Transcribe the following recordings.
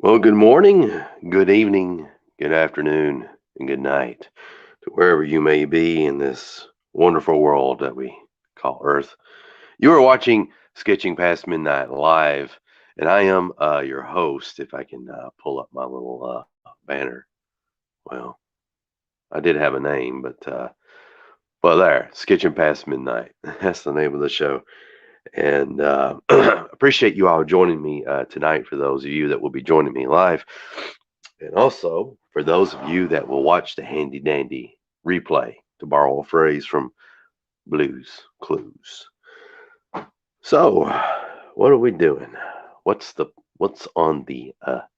Well, good morning, good evening, good afternoon, and good night to wherever you may be in this wonderful world that we call Earth. You are watching Sketching Past Midnight live, and I am your host. If I can pull up my little banner. Well, I did have a name, but there, Sketching Past Midnight. That's the name of the show. And appreciate you all joining me tonight for those of you that will be joining me live. And also for those of you that will watch the handy dandy replay, to borrow a phrase from Blues Clues. So, what are we doing? What's on the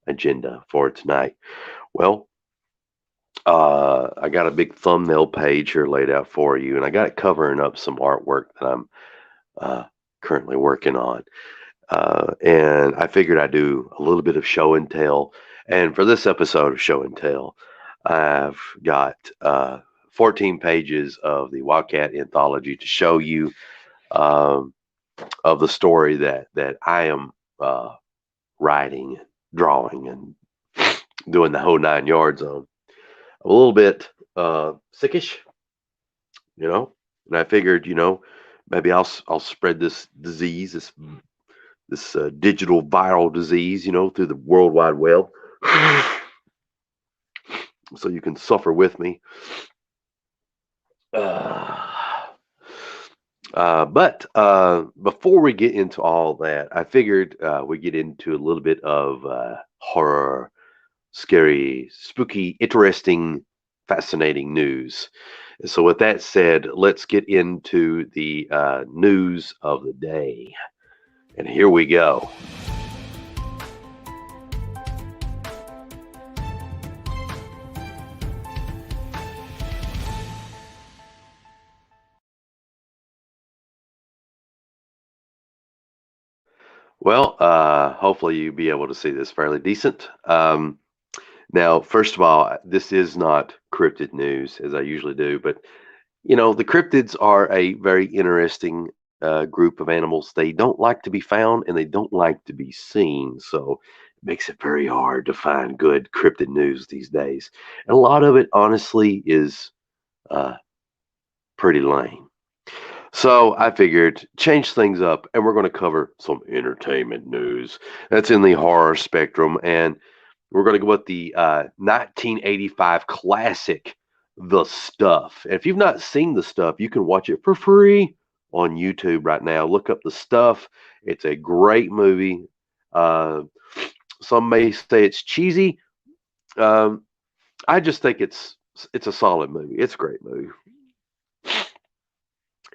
agenda for tonight? Well, I got a big thumbnail page here laid out for you, and I got it covering up some artwork that I'm uh, currently working on. And I figured I'd do a little bit of show and tell. And for this episode of Show and Tell, I've got 14 pages of the Wildcat anthology to show you um, of the story that I am writing, drawing, and doing the whole 9 yards on. A little bit sickish, you know. And I figured, maybe I'll spread this disease, this digital viral disease, through the World Wide Web, so you can suffer with me. Uh, but before we get into all that, I figured we get into a little bit of horror, scary, spooky, interesting, fascinating news. And so, with that said, let's get into the news of the day. And here we go. Well, hopefully you'll be able to see this fairly decent. Now, first of all, this is not cryptid news as I usually do, but the cryptids are a very interesting group of animals. They don't like to be found and they don't like to be seen, so it makes it very hard to find good cryptid news these days. And a lot of it, honestly, is uh, pretty lame. So I figured change things up, and we're going to cover some entertainment news that's in the horror spectrum, and we're going to go with the 1985 classic, The Stuff. And if you've not seen The Stuff, you can watch it for free on YouTube right now. Look up The Stuff. It's a great movie. Uh, some may say it's cheesy. Um, I just think it's a solid movie. It's a great movie.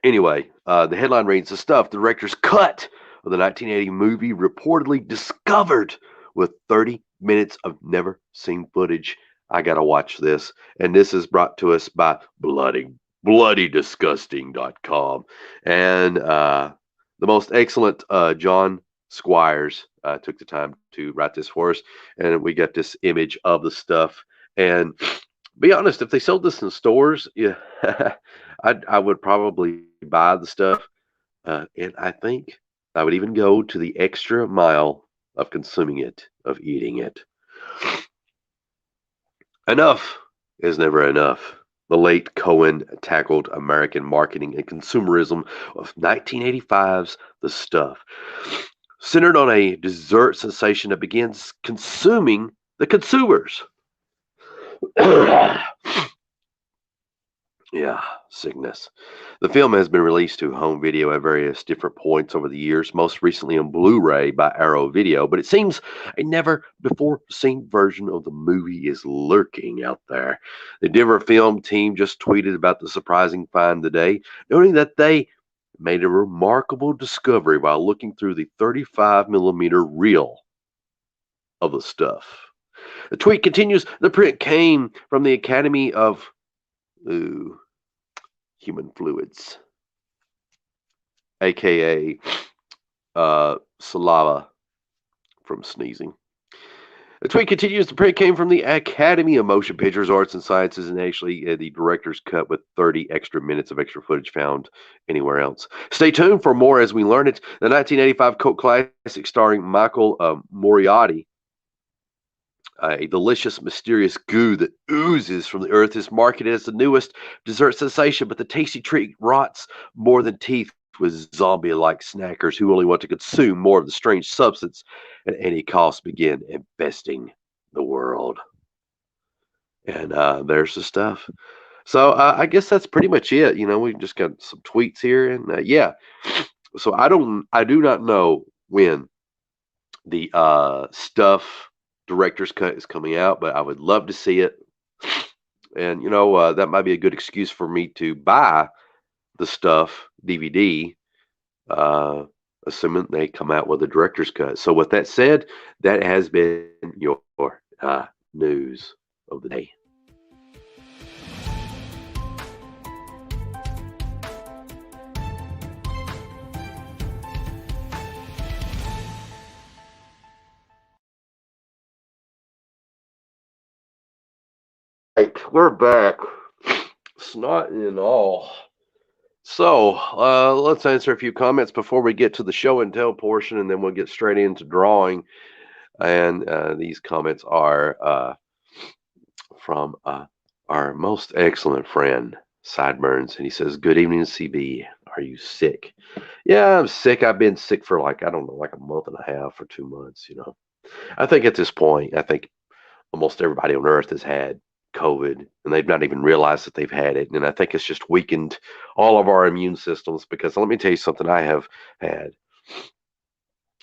Anyway, the headline reads: The Stuff, the director's cut of the 1980 movie, reportedly discovered with 30 minutes of never seen footage. I gotta watch this. And this is brought to us by bloodydisgusting.com. And the most excellent John Squires took the time to write this for us. And we got this image of the stuff. And be honest, if they sold this in stores, yeah, I would probably buy the stuff, and I think I would even go to the extra mile of consuming it, of eating it. Enough is never enough. The late Cohen tackled American marketing and consumerism of 1985's The Stuff, centered on a dessert sensation that begins consuming the consumers. Yeah, sickness. The film has been released to home video at various different points over the years, most recently on Blu ray by Arrow Video, but it seems a never before seen version of the movie is lurking out there. The Denver film team just tweeted about the surprising find today, noting that they made a remarkable discovery while looking through the 35mm reel of the stuff. The tweet continues: the print came from the Academy of Human Fluids, aka saliva from sneezing. The tweet continues: the print came from the Academy of Motion Pictures, Arts and Sciences, and actually the director's cut with 30 extra minutes of extra footage found anywhere else. Stay tuned for more as we learn it. The 1985 cult classic starring Michael Moriarty A delicious, mysterious goo that oozes from the earth is marketed as the newest dessert sensation, but the tasty treat rots more than teeth with zombie like snackers who only want to consume more of the strange substance at any cost begin infesting the world. And there's the stuff. So I guess that's pretty much it. We just got some tweets here, and yeah. So I do not know when the stuff director's cut is coming out, but I would love to see it. And that might be a good excuse for me to buy the stuff DVD, uh, assuming they come out with a director's cut. So with that said, that has been your news of the day. Right, we're back. Snot and all. So let's answer a few comments before we get to the show and tell portion, and then we'll get straight into drawing. And these comments are from our most excellent friend, Sideburns. And he says, "Good evening, CB. Are you sick?" Yeah, I'm sick. I've been sick for like, I don't know, like a month and a half or 2 months. I think at this point, I think almost everybody on earth has had COVID and they've not even realized that they've had it. And I think it's just weakened all of our immune systems because let me tell you something, I have had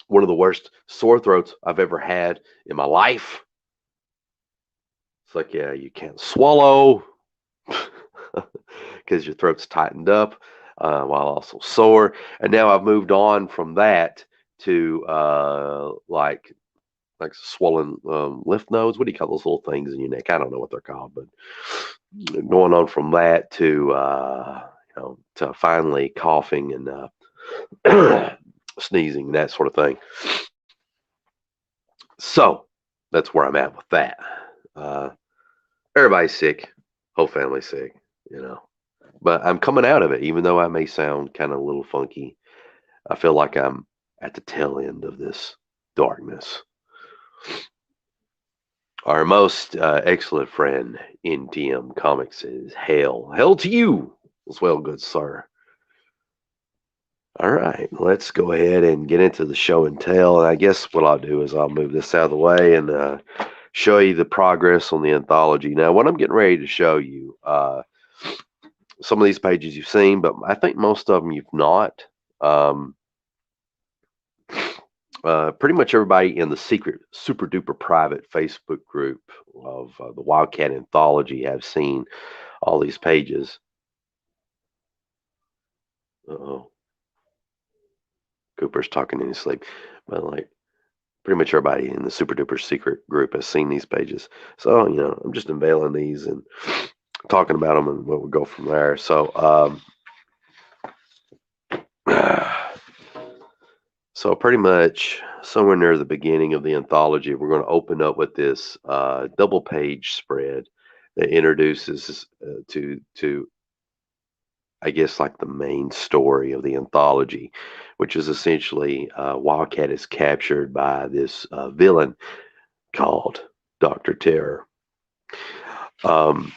one of the worst sore throats I've ever had in my life. It's like, yeah, you can't swallow because your throat's tightened up while also sore. And now I've moved on from that to like swollen lymph nodes. What do you call those little things in your neck? I don't know what they're called, but going on from that to to finally coughing and sneezing and that sort of thing. So that's where I'm at with that. Uh, Everybody's sick, whole family's sick. But I'm coming out of it, even though I may sound kind of a little funky. I feel like I'm at the tail end of this darkness. Our most excellent friend in TM Comics is Hail. Hail to you as well, good sir. All right, let's go ahead and get into the show and tell. And I guess what I'll do is I'll move this out of the way and show you the progress on the anthology. Now, what I'm getting ready to show you, some of these pages you've seen, but I think most of them you've not. Um, Pretty much everybody in the secret, super duper private Facebook group of the Wildcat Anthology have seen all these pages. Oh, Cooper's talking in his sleep, but like pretty much everybody in the super duper secret group has seen these pages. So I'm just unveiling these and talking about them, and we'll go from there. So, so pretty much somewhere near the beginning of the anthology, we're going to open up with this double page spread that introduces to I guess like the main story of the anthology, which is essentially Wildcat is captured by this villain called Dr. Terror. From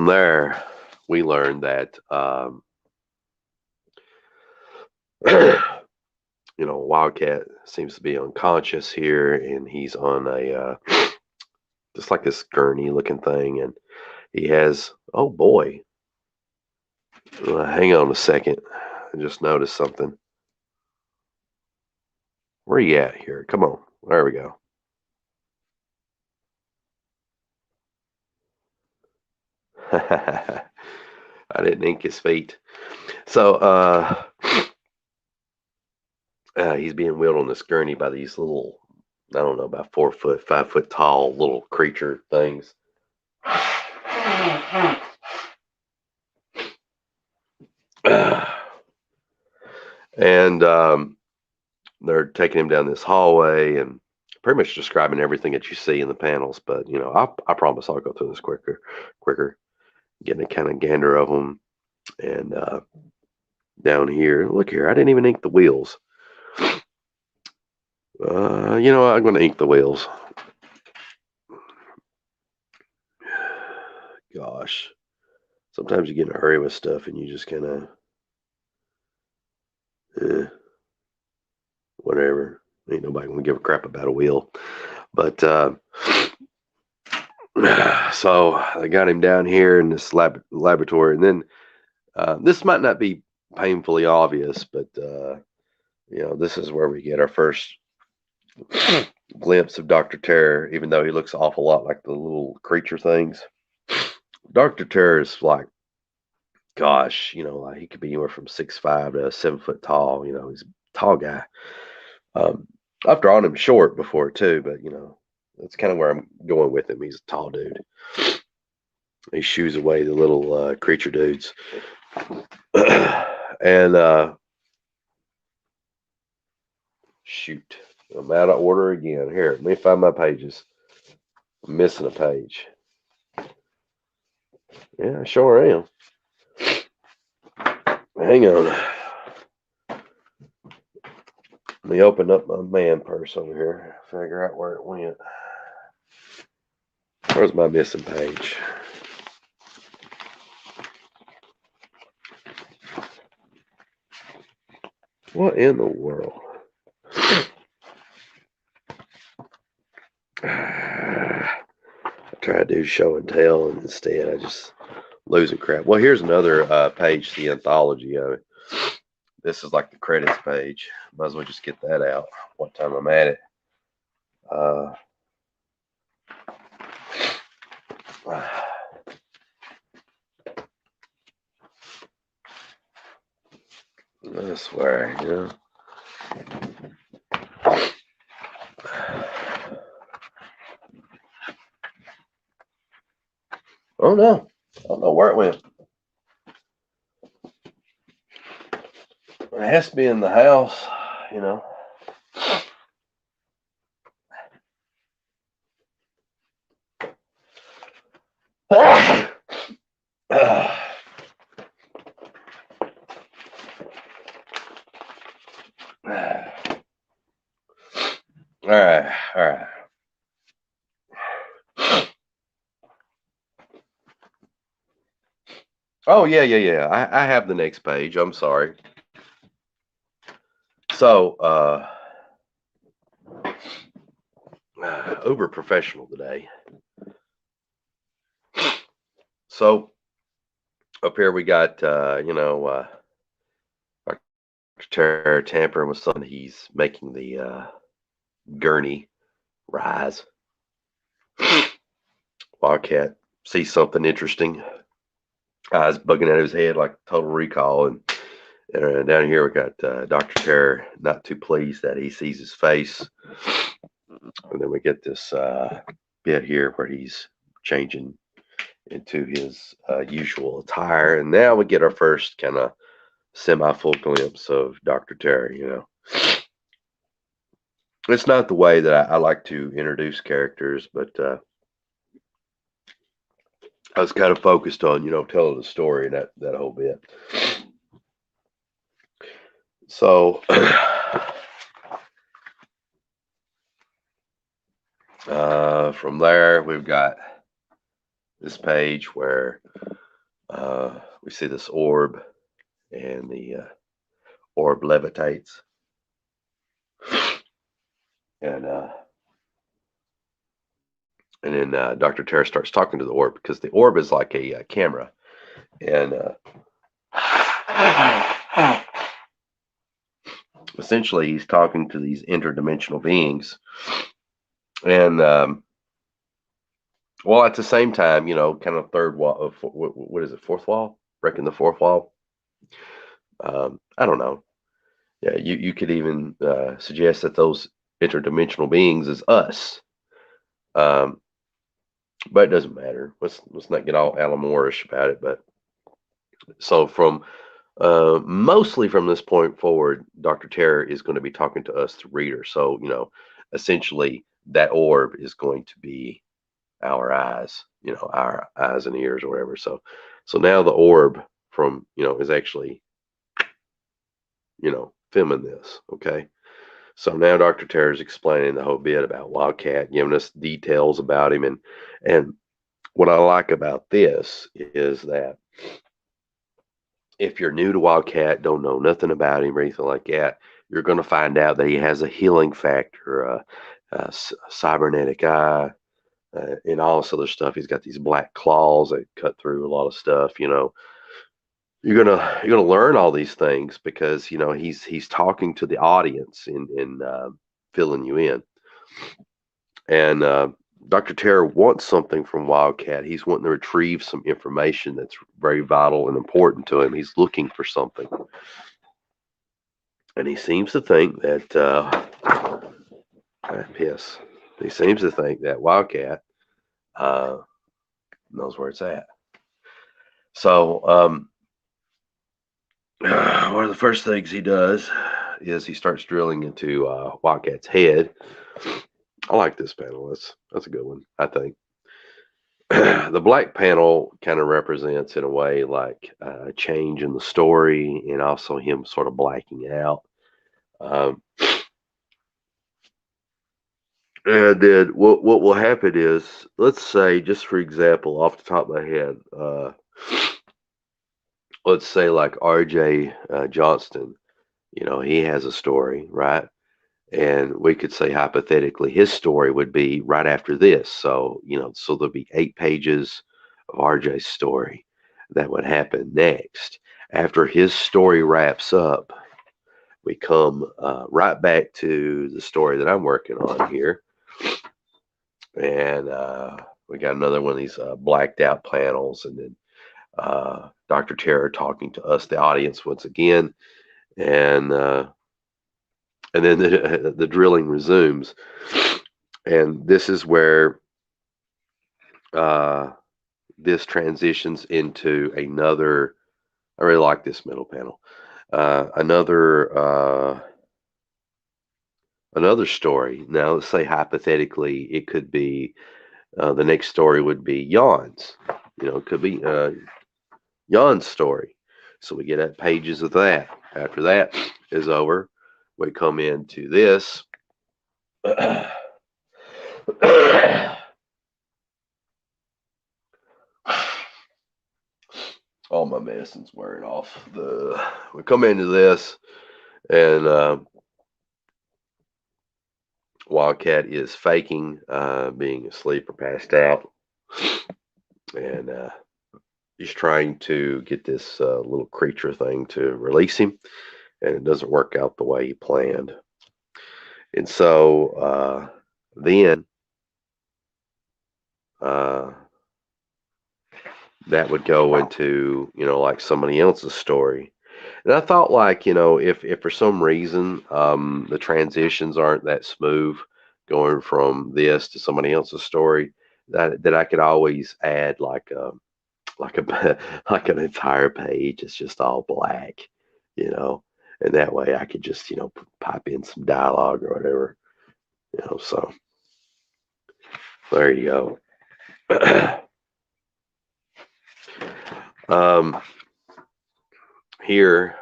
there, we learn that Wildcat seems to be unconscious here, and he's on a just like this gurney looking thing, and he has, oh boy, hang on a second, I just noticed something. Where are you at here? Come on, there we go. I didn't ink his feet. So he's being wheeled on this gurney by these little, I don't know, about 4 foot, 5 foot tall little creature things. And they're taking him down this hallway and pretty much describing everything that you see in the panels. But I promise I'll go through this quicker, getting a kind of gander of them. And down here, look here, I didn't even ink the wheels. I'm going to ink the wheels. Gosh, sometimes you get in a hurry with stuff and you just kind of, whatever. Ain't nobody going to give a crap about a wheel. But so I got him down here in this laboratory, and then this might not be painfully obvious, but this is where we get our first glimpse of Dr. Terror, even though he looks an awful lot like the little creature things. Dr. Terror is like, gosh, like he could be anywhere from 6'5" to 7 foot tall. He's a tall guy. I've drawn him short before too, but that's kind of where I'm going with him. He's a tall dude. He shoos away the little creature dudes. And shoot, I'm out of order again. Here, let me find my pages. I'm missing a page. Yeah, I sure am. Hang on. Let me open up my man purse over here. Figure out where it went. Where's my missing page? What in the world? I try to do show and tell, and instead I just losing crap. Well, here's another page, the anthology of it. This is like the credits page. Might as well just get that out one time I'm at it. I swear, Oh no, I don't know where it went. It has to be in the house, All right. Oh yeah. I have the next page. I'm sorry. So, uber professional today. So up here we got Dr. Terror tampering with something. He's making the gurney rise. Wildcat sees something interesting. Eyes bugging out of his head like Total Recall, and down here we got Dr. Terror not too pleased that he sees his face, and then we get this bit here where he's changing into his usual attire, and now we get our first kind of semi-full glimpse of Dr. Terror. It's not the way that I like to introduce characters, but I was kind of focused on, telling the story and that whole bit. So, from there, we've got this page where we see this orb, and the orb levitates. And then Dr. Terra starts talking to the orb, because the orb is like a camera. And essentially, he's talking to these interdimensional beings. And well, at the same time, kind of third wall. What is it? Fourth wall? Breaking the fourth wall? I don't know. Yeah, you could even suggest that those interdimensional beings is us. But it doesn't matter. Let's not get all Alan-Moore-ish about it. But so from mostly from this point forward, Dr. Terror is going to be talking to us, the reader. So essentially that orb is going to be our eyes, our eyes and ears or whatever. So now the orb is actually filming this. Okay. So now Dr. Terror's explaining the whole bit about Wildcat, giving us details about him, and what I like about this is that if you're new to Wildcat, don't know nothing about him or anything like that, you're going to find out that he has a healing factor, cybernetic eye, and all this other stuff. He's got these black claws that cut through a lot of stuff. You're gonna learn all these things because he's talking to the audience and filling you in. And Dr. Terror wants something from Wildcat. He's wanting to retrieve some information that's very vital and important to him. He's looking for something, and he seems to think that piss. He seems to think that Wildcat uh, knows where it's at. So, one of the first things he does is he starts drilling into Wildcat's head. I like this panel. That's a good one, I think. The black panel kind of represents, in a way, like a change in the story, and also him sort of blacking out. Um, and then what will happen is, let's say, just for example, off the top of my head, let's say like R.J. Johnston. He has a story, right? And we could say hypothetically his story would be right after this. So there'll be 8 pages of RJ's story that would happen next. After his story wraps up, we come right back to the story that I'm working on here. And we got another one of these blacked out panels, and then Dr. Terror talking to us, the audience, once again. And then the drilling resumes, and this is where this transitions into another. I really like this middle panel. Another story. Now, let's say hypothetically, it could be the next story would be Jan's. It could be Jan's story. So we get at pages of that. After that is over, we come into this. All my medicine's wearing off. We come into this, and Wildcat is faking being asleep or passed out, and he's trying to get this little creature thing to release him, and it doesn't work out the way he planned. And so then that would go into like somebody else's story. And I thought, like, if for some reason the transitions aren't that smooth going from this to somebody else's story, that I could always add like a like an entire page. It's just all black, you know, and that way I could just pipe in some dialogue or whatever, So there you go. Here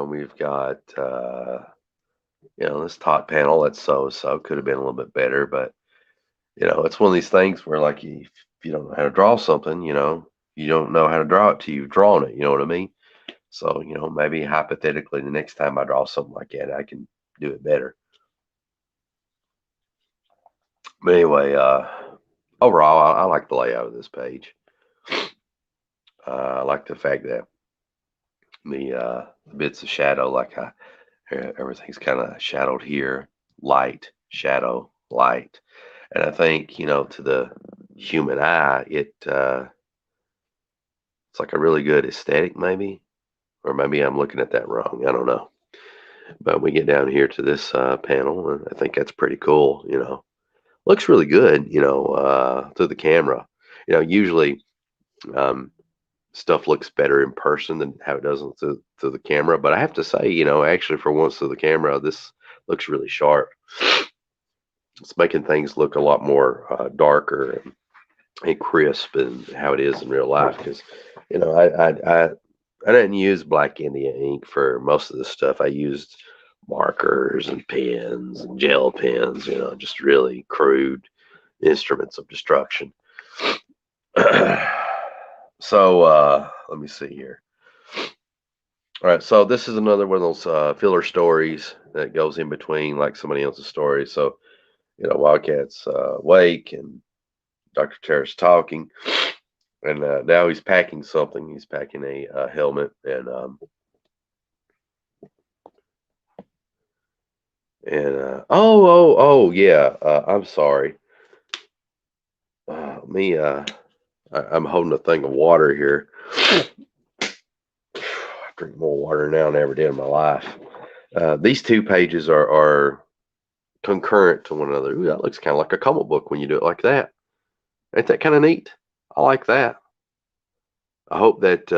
we've got this top panel that's so could have been a little bit better, but it's one of these things where, like, if you don't know how to draw something, you don't know how to draw it till you've drawn it. You know what I mean? So maybe hypothetically the next time I draw something like that, I can do it better. But anyway, overall, I like the layout of this page. I like the fact that the bits of shadow, like everything's kind of shadowed here, light, shadow, light, and I think to the human eye, it's like a really good aesthetic, maybe, or maybe I'm looking at that wrong. I don't know. But we get down here to this panel, and I think that's pretty cool. Looks really good. Through the camera. Usually stuff looks better in person than how it does through the camera. But I have to say, actually, for once through the camera, this looks really sharp. It's making things look a lot more darker and crisp than how it is in real life. Because I didn't use Black India ink for most of this stuff. I used markers and pens and gel pens, just really crude instruments of destruction. So let me see here. All right, so this is another one of those filler stories that goes in between like somebody else's story. So Wildcat's wake and Dr. Terrace talking, and now he's packing something. He's packing a helmet, and oh yeah, I'm sorry. I'm holding a thing of water here. I drink more water now than I ever did in my life. These two pages are concurrent to one another. Ooh, that looks kind of like a comic book when you do it like that. Ain't that kind of neat? I like that. I hope that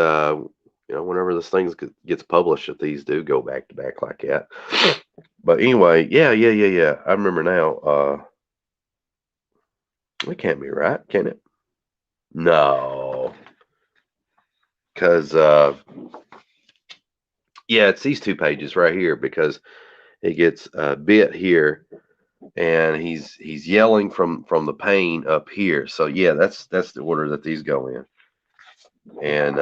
whenever this thing gets published, that these do go back to back like that. But anyway, yeah. I remember now. It can't be right, can it? No, because yeah, it's these two pages right here because it gets bit here, and he's yelling from the pain up here. So yeah, that's the order that these go in, and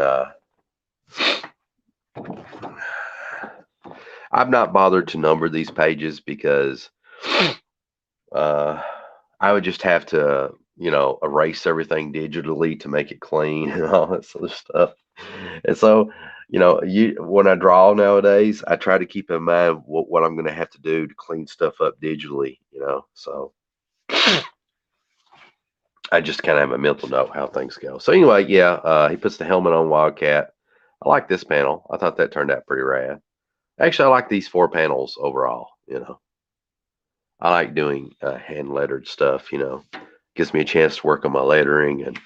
I've not bothered to number these pages because uh, I would just have to, erase everything digitally to make it clean and all that sort of stuff. And so, when I draw nowadays, I try to keep in mind what I'm going to have to do to clean stuff up digitally. So I just kind of have a mental note how things go. So anyway, yeah, he puts the helmet on Wildcat. I like this panel. I thought that turned out pretty rad. Actually, I like these four panels overall. I like doing hand lettered stuff. Gives me a chance to work on my lettering, and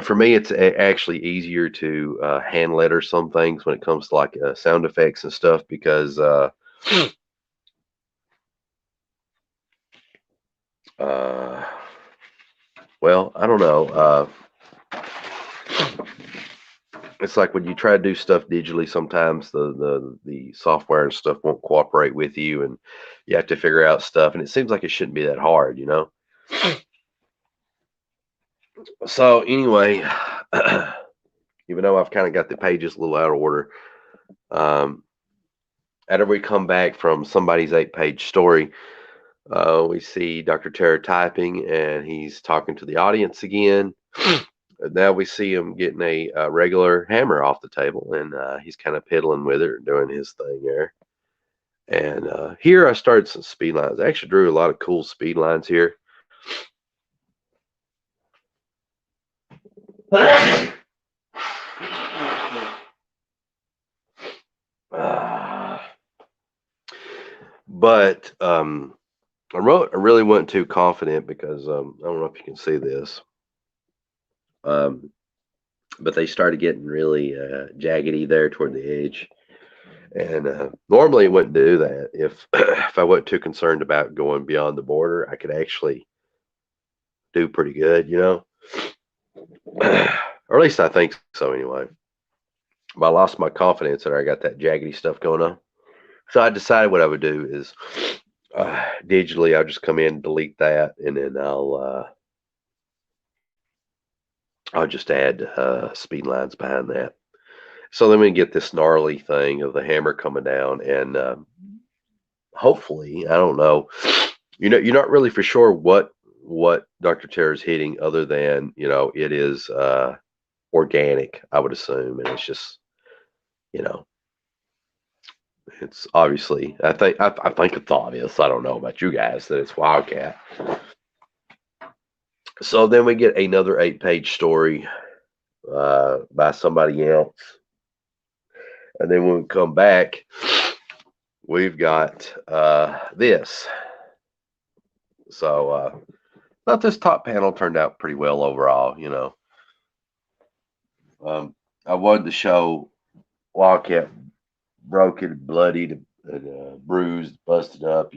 for me, it's actually easier to hand letter some things when it comes to like sound effects and stuff because, uh, well, I don't know. It's like when you try to do stuff digitally, sometimes the software and stuff won't cooperate with you, and you have to figure out stuff. And it seems like it shouldn't be that hard. So anyway, even though I've kind of got the pages a little out of order, um, after we come back from somebody's 8-page story, we see Dr. Terra typing, and he's talking to the audience again. And now we see him getting a regular hammer off the table, and he's kind of piddling with it, doing his thing there. And here I started some speed lines. I actually drew a lot of cool speed lines here. But I really wasn't too confident because I don't know if you can see this, um, but they started getting really jaggedy there toward the edge. And normally, I wouldn't do that if if I wasn't too concerned about going beyond the border. I could actually do pretty good, or at least I think so anyway. But I lost my confidence that I got that jaggedy stuff going on. So I decided what I would do is digitally, I'll just come in, delete that, and then I'll just add speed lines behind that. So then we get this gnarly thing of the hammer coming down, and hopefully, I don't know. You're not really for sure what Dr. Terror is hitting, other than it is organic, I would assume, and it's just you know it's obviously I think it's obvious. I don't know about you guys that it's Wildcat. So then we get another 8-page story by somebody else, and then when we come back, we've got this. So thought this top panel turned out pretty well overall. I wanted to show Wildcat broken, bloodied, and bruised, busted up.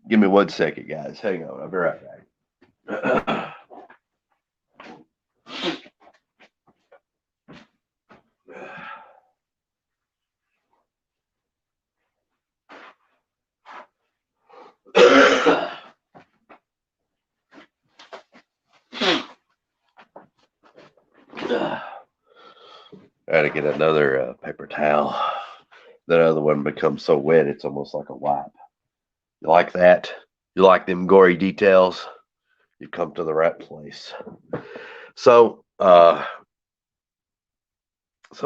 Give me 1 second, guys. Hang on. I'll be right back. I had to get another paper towel. That other one becomes so wet it's almost like a wipe. You like that? You like them gory details? You've come to the right place. So, some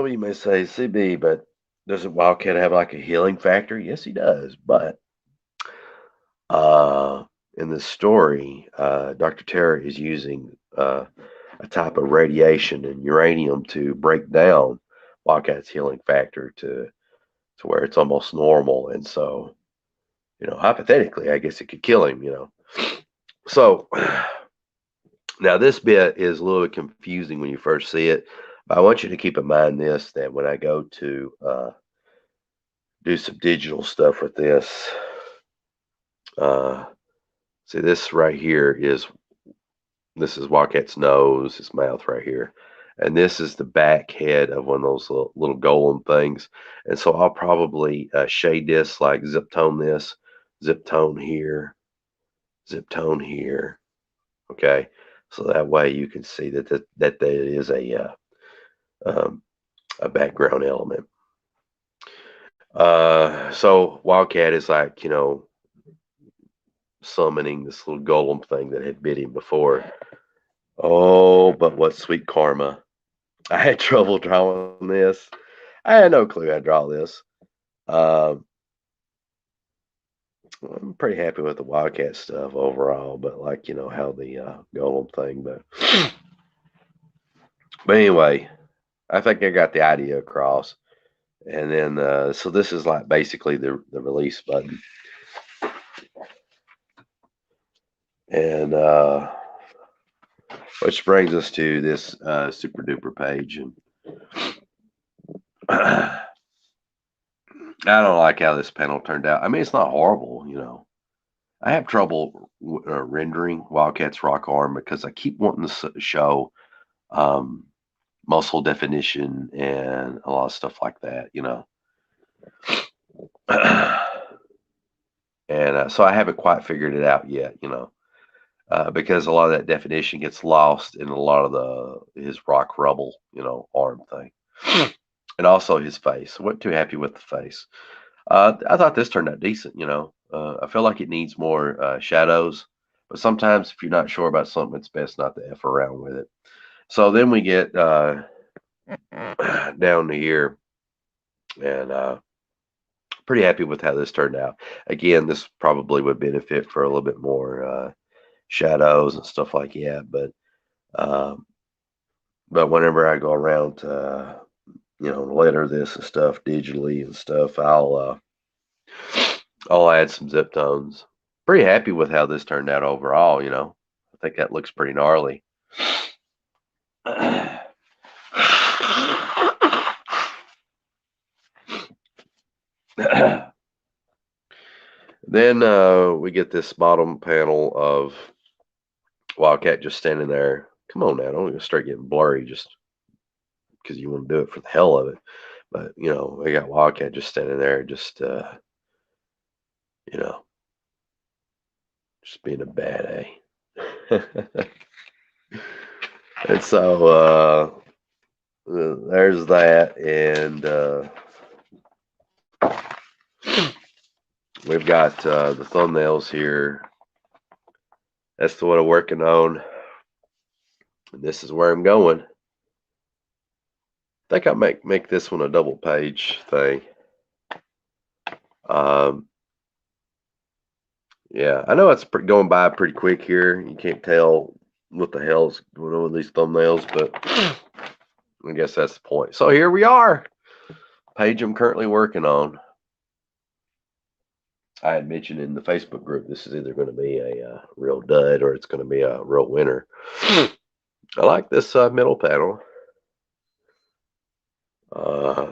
of you may say, CB, but doesn't Wildcat have like a healing factor? Yes, he does. But uh, in this story, Dr. Terra is using a type of radiation and uranium to break down Wildcat's healing factor to where it's almost normal. And so, hypothetically, I guess it could kill him. So now this bit is a little bit confusing when you first see it, but I want you to keep in mind this, that when I go to do some digital stuff with this, uh, see this right here this is Wildcat's nose, his mouth right here. And this is the back head of one of those little golem things. And so I'll probably shade this, like zip tone this, zip tone here, zip tone here. Okay. So that way you can see that there is um, a background element. So Wildcat is like, summoning this little golem thing that had bit him before. Oh, but what sweet karma. I had trouble drawing this. I had no clue how to draw this. Um, I'm pretty happy with the Wildcat stuff overall, but like, how the golem thing, but anyway, I think I got the idea across. And then, so this is like basically the release button. And, which brings us to this super duper page. And I don't like how this panel turned out. I mean, it's not horrible. I have trouble rendering Wildcat's rock arm because I keep wanting to show um, muscle definition and a lot of stuff like that. And so I haven't quite figured it out yet. Because a lot of that definition gets lost in a lot of his rock rubble, arm thing, and also his face. I wasn't too happy with the face. I thought this turned out decent. I feel like it needs more shadows, but sometimes if you're not sure about something, it's best not to f around with it. So then we get down to here, and pretty happy with how this turned out. Again, this probably would benefit for a little bit more shadows and stuff like that, but whenever I go around to letter this and stuff digitally and stuff, I'll add some zip tones. Pretty happy with how this turned out overall. I think that looks pretty gnarly. Then we get this bottom panel of Wildcat just standing there. Come on now, don't start getting blurry just because you want to do it for the hell of it. But we got Wildcat just standing there, just you know, just being a bad A. And so there's that, and we've got the thumbnails here. That's what I'm working on. And this is where I'm going. I think I'll make this one a double page thing. Yeah, I know it's going by pretty quick here. You can't tell what the hell's going on with these thumbnails, but I guess that's the point. So here we are. Page I'm currently working on. I had mentioned in the Facebook group this is either going to be a real dud or it's going to be a real winner. I like this middle panel.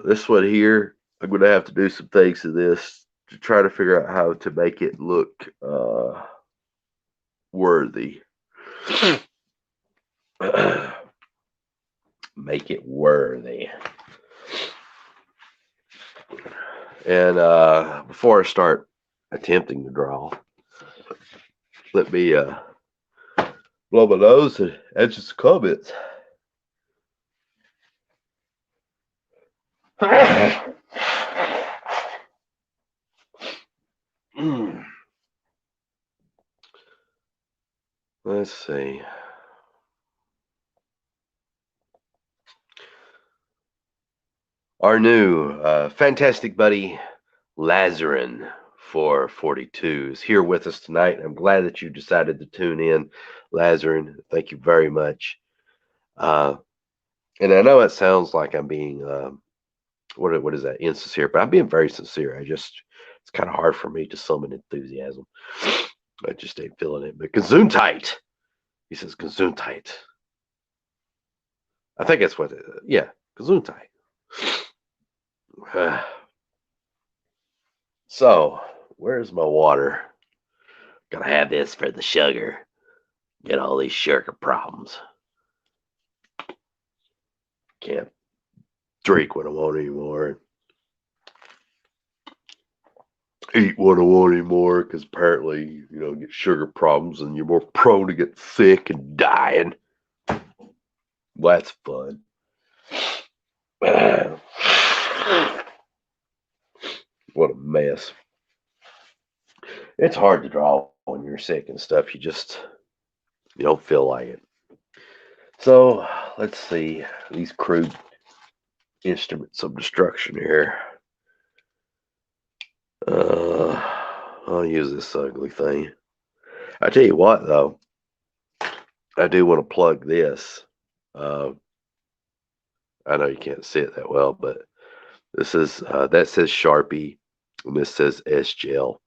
This one here, I'm going to have to do some things to this to try to figure out how to make it look worthy. Make it worthy. And before I start attempting to draw, let me blow my nose and answer some comments. Let's see. Our new fantastic buddy Lazarin 442 is here with us tonight. I'm glad that you decided to tune in, Lazarin. Thank you very much. Uh, and I know it sounds like I'm being what is that, insincere, but I'm being very sincere. It's kind of hard for me to summon enthusiasm. I just ain't feeling it. But Gesundheit, he says Gesundheit. I think that's what. Yeah, Gesundheit. So, where's my water? Gotta have this for the sugar. Get all these sugar problems. Can't drink what I want anymore. Eat what I want anymore because apparently, get sugar problems and you're more prone to get sick and dying. Well, that's fun. What a mess. It's hard to draw when you're sick and stuff. You don't feel like it. So let's see these crude instruments of destruction here. I'll use this ugly thing. I tell you what, though, I do want to plug this. I know you can't see it that well, but this is that says Sharpie, and this says S-Gel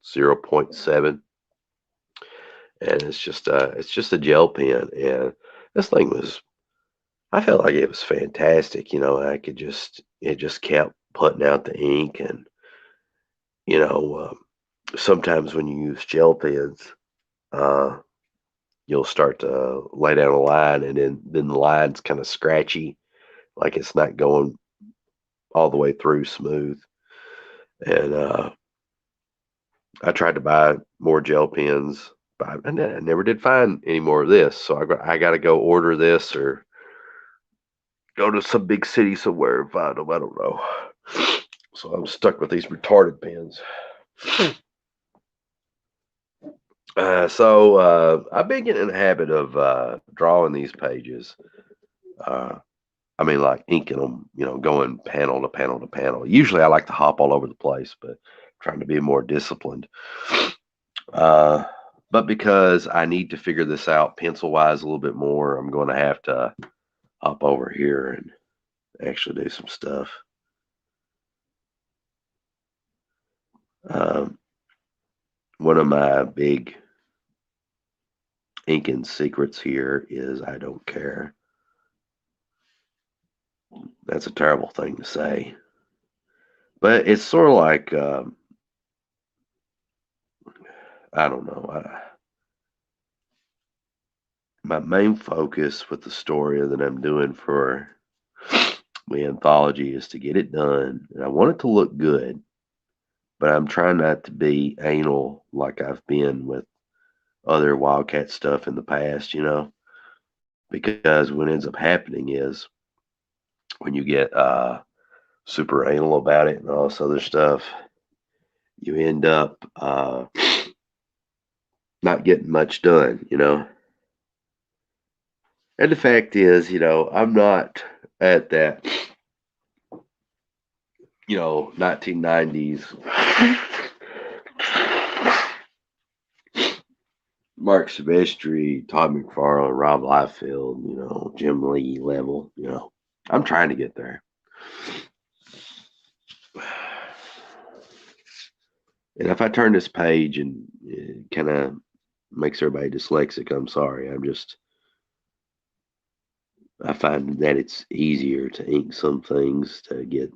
0.7, and it's just a gel pen, and this thing was. I felt like it was fantastic. It just kept putting out the ink, and you know, sometimes when you use gel pens, uh, you'll start to lay down a line, and then the line's kind of scratchy, like it's not going all the way through smooth. And I tried to buy more gel pens, but I never did find any more of this. So I got to go order this or go to some big city somewhere and find them. I don't know. So I'm stuck with these retarded pens. I've been getting in the habit of drawing these pages. I mean, like inking them, going panel to panel to panel. Usually I like to hop all over the place, but trying to be more disciplined. Uh, but because I need to figure this out pencil wise a little bit more, I'm going to have to hop over here and actually do some stuff. Um, One of my big inking secrets here is I don't care. That's a terrible thing to say, but it's sort of like I don't know. My main focus with the story that I'm doing for my anthology is to get it done, and I want it to look good, but I'm trying not to be anal like I've been with other Wildcat stuff in the past, because what ends up happening is when you get super anal about it and all this other stuff, you end up not getting much done. And the fact is, I'm not at that, 1990s Mark Silvestri, Todd McFarlane, Rob Liefeld, Jim Lee level. I'm trying to get there. And if I turn this page and it kind of makes everybody dyslexic, I'm sorry. I find that it's easier to ink some things to get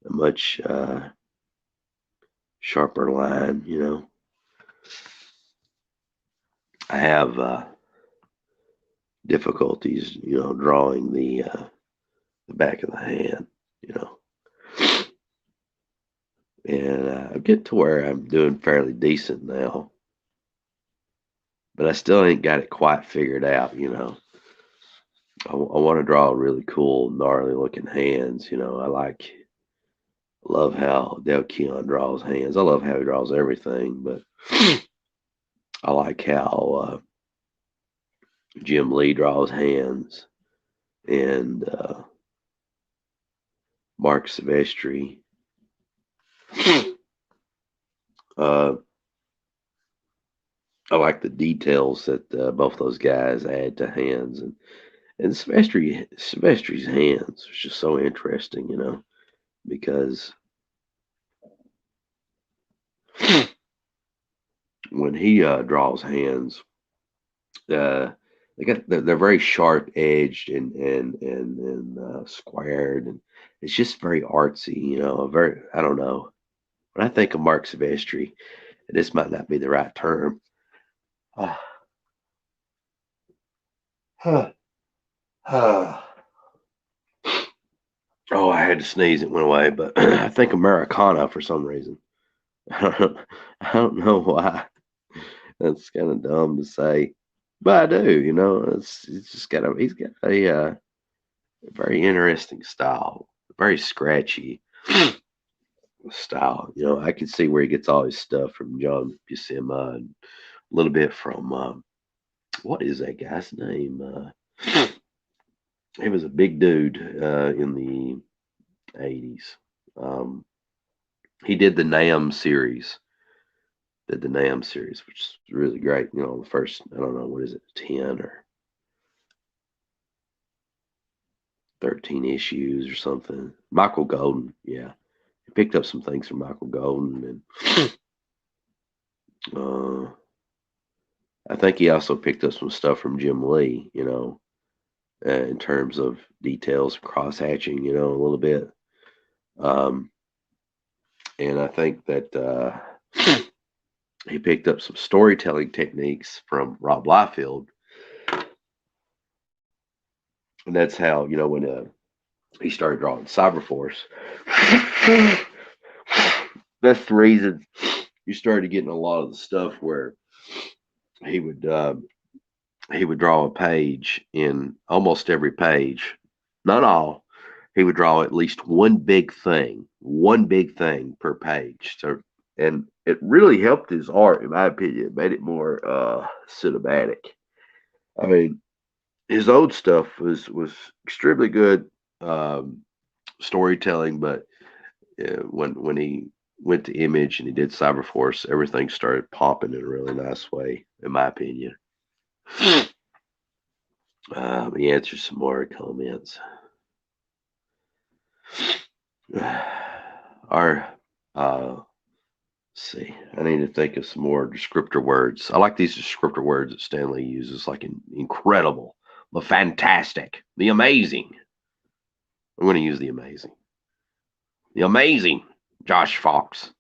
a much sharper line. I have difficulties, drawing the back of the hand, and I get to where I'm doing fairly decent now, but I still ain't got it quite figured out. I want to draw really cool, gnarly looking hands. Love how Del Keon draws hands. I love how he draws everything, but I like how Jim Lee draws hands and Mark Silvestri. uh, I like the details that both those guys add to hands, and Silvestri's hands was just so interesting, because when he draws hands, uh, they're very sharp edged and squared, and it's just very artsy, very, I don't know. When I think of Mark Silvestri, and this might not be the right term. uh, uh, uh, oh, I had to sneeze, it went away, but I think Americana for some reason. I don't know why. That's kind of dumb to say, but I do. It's just he's got a very interesting style, very scratchy style. I can see where he gets all his stuff from John Buscema and a little bit from what is that guy's name? He was a big dude in the '80s. Um, he did the Nam series, which is really great. The first, I don't know, what is it, 10 or 13 issues or something. Michael Golden, yeah. He picked up some things from Michael Golden, and I think he also picked up some stuff from Jim Lee, in terms of details, cross hatching, a little bit. Um, and I think that he picked up some storytelling techniques from Rob Liefeld. And that's how, when he started drawing Cyberforce, that's the reason you started getting a lot of the stuff where he would uh, he would draw a page in almost every page, not all. He would draw at least one big thing per page. So, and it really helped his art, in my opinion. It made it more cinematic. I mean, his old stuff was extremely good storytelling, but when he went to Image and he did Cyberforce, everything started popping in a really nice way, in my opinion. Let me answer some more comments. Our see, I need to think of some more descriptor words. I like these descriptor words that Stanley uses, like incredible, the fantastic, the amazing. I'm going to use the amazing. The amazing, Josh Fox.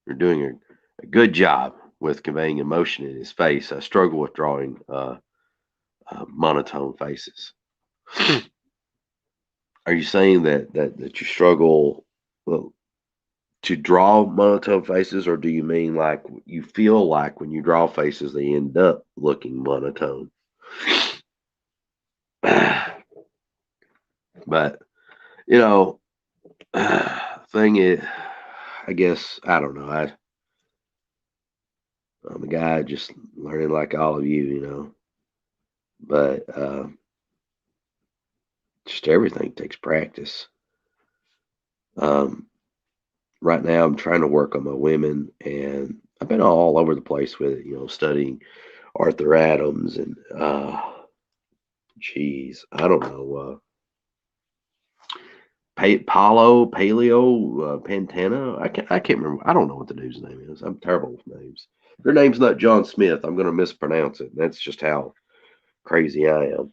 You're doing a good job with conveying emotion in his face. I struggle with drawing monotone faces. Are you saying that you struggle, well, to draw monotone faces, or do you mean like you feel like when you draw faces they end up looking monotone? But you know, thing is, I guess I don't know. I'm a guy just learning like all of you, but just everything takes practice. Um, right now, I'm trying to work on my women, and I've been all over the place with it. Studying Arthur Adams and geez, I don't know. Paleo, Pantana. I can't remember. I don't know what the dude's name is. I'm terrible with names. If your name's not John Smith, I'm going to mispronounce it. That's just how crazy I am.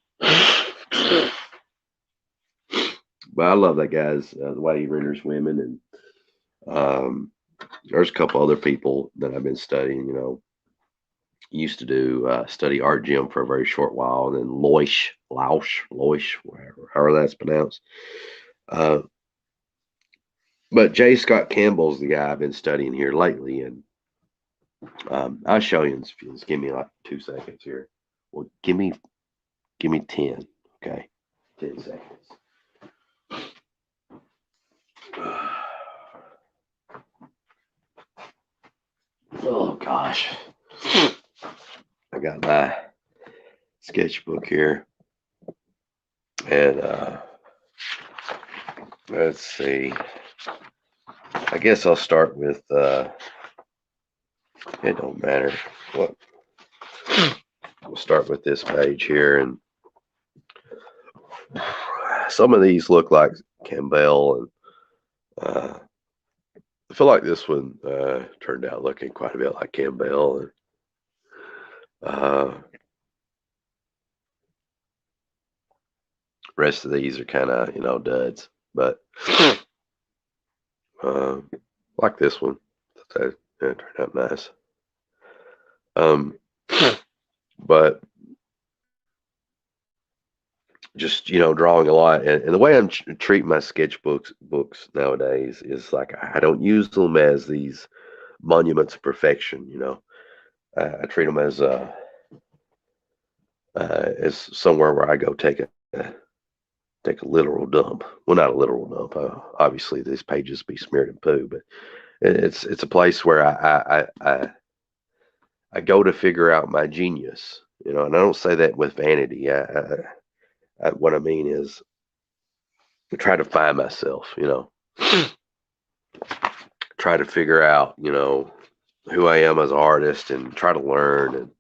But I love that guy's the way he renders women, and there's a couple other people that I've been studying. Used to do study art gym for a very short while, and then Loish, whatever, however that's pronounced. Uh, but J. Scott Campbell's the guy I've been studying here lately, and I'll show you. Give me like 2 seconds here. Well, give me 10. Okay, 10 seconds. Oh gosh, I got my sketchbook here, and let's see. I guess I'll start with. It don't matter what. We'll start with this page here, and some of these look like Campbell, and I feel like this one turned out looking quite a bit like Campbell, and rest of these are kind of duds, but like this one, that turned out nice. But just drawing a lot, and the way I'm treating my sketchbooks books nowadays is like I don't use them as these monuments of perfection. I treat them as somewhere where I go take a literal dump. Well, not a literal dump. Obviously, these pages be smeared in poo, but it's a place where I go to figure out my genius. And I don't say that with vanity. What I mean is I try to find myself. Try to figure out who I am as an artist, and try to learn. And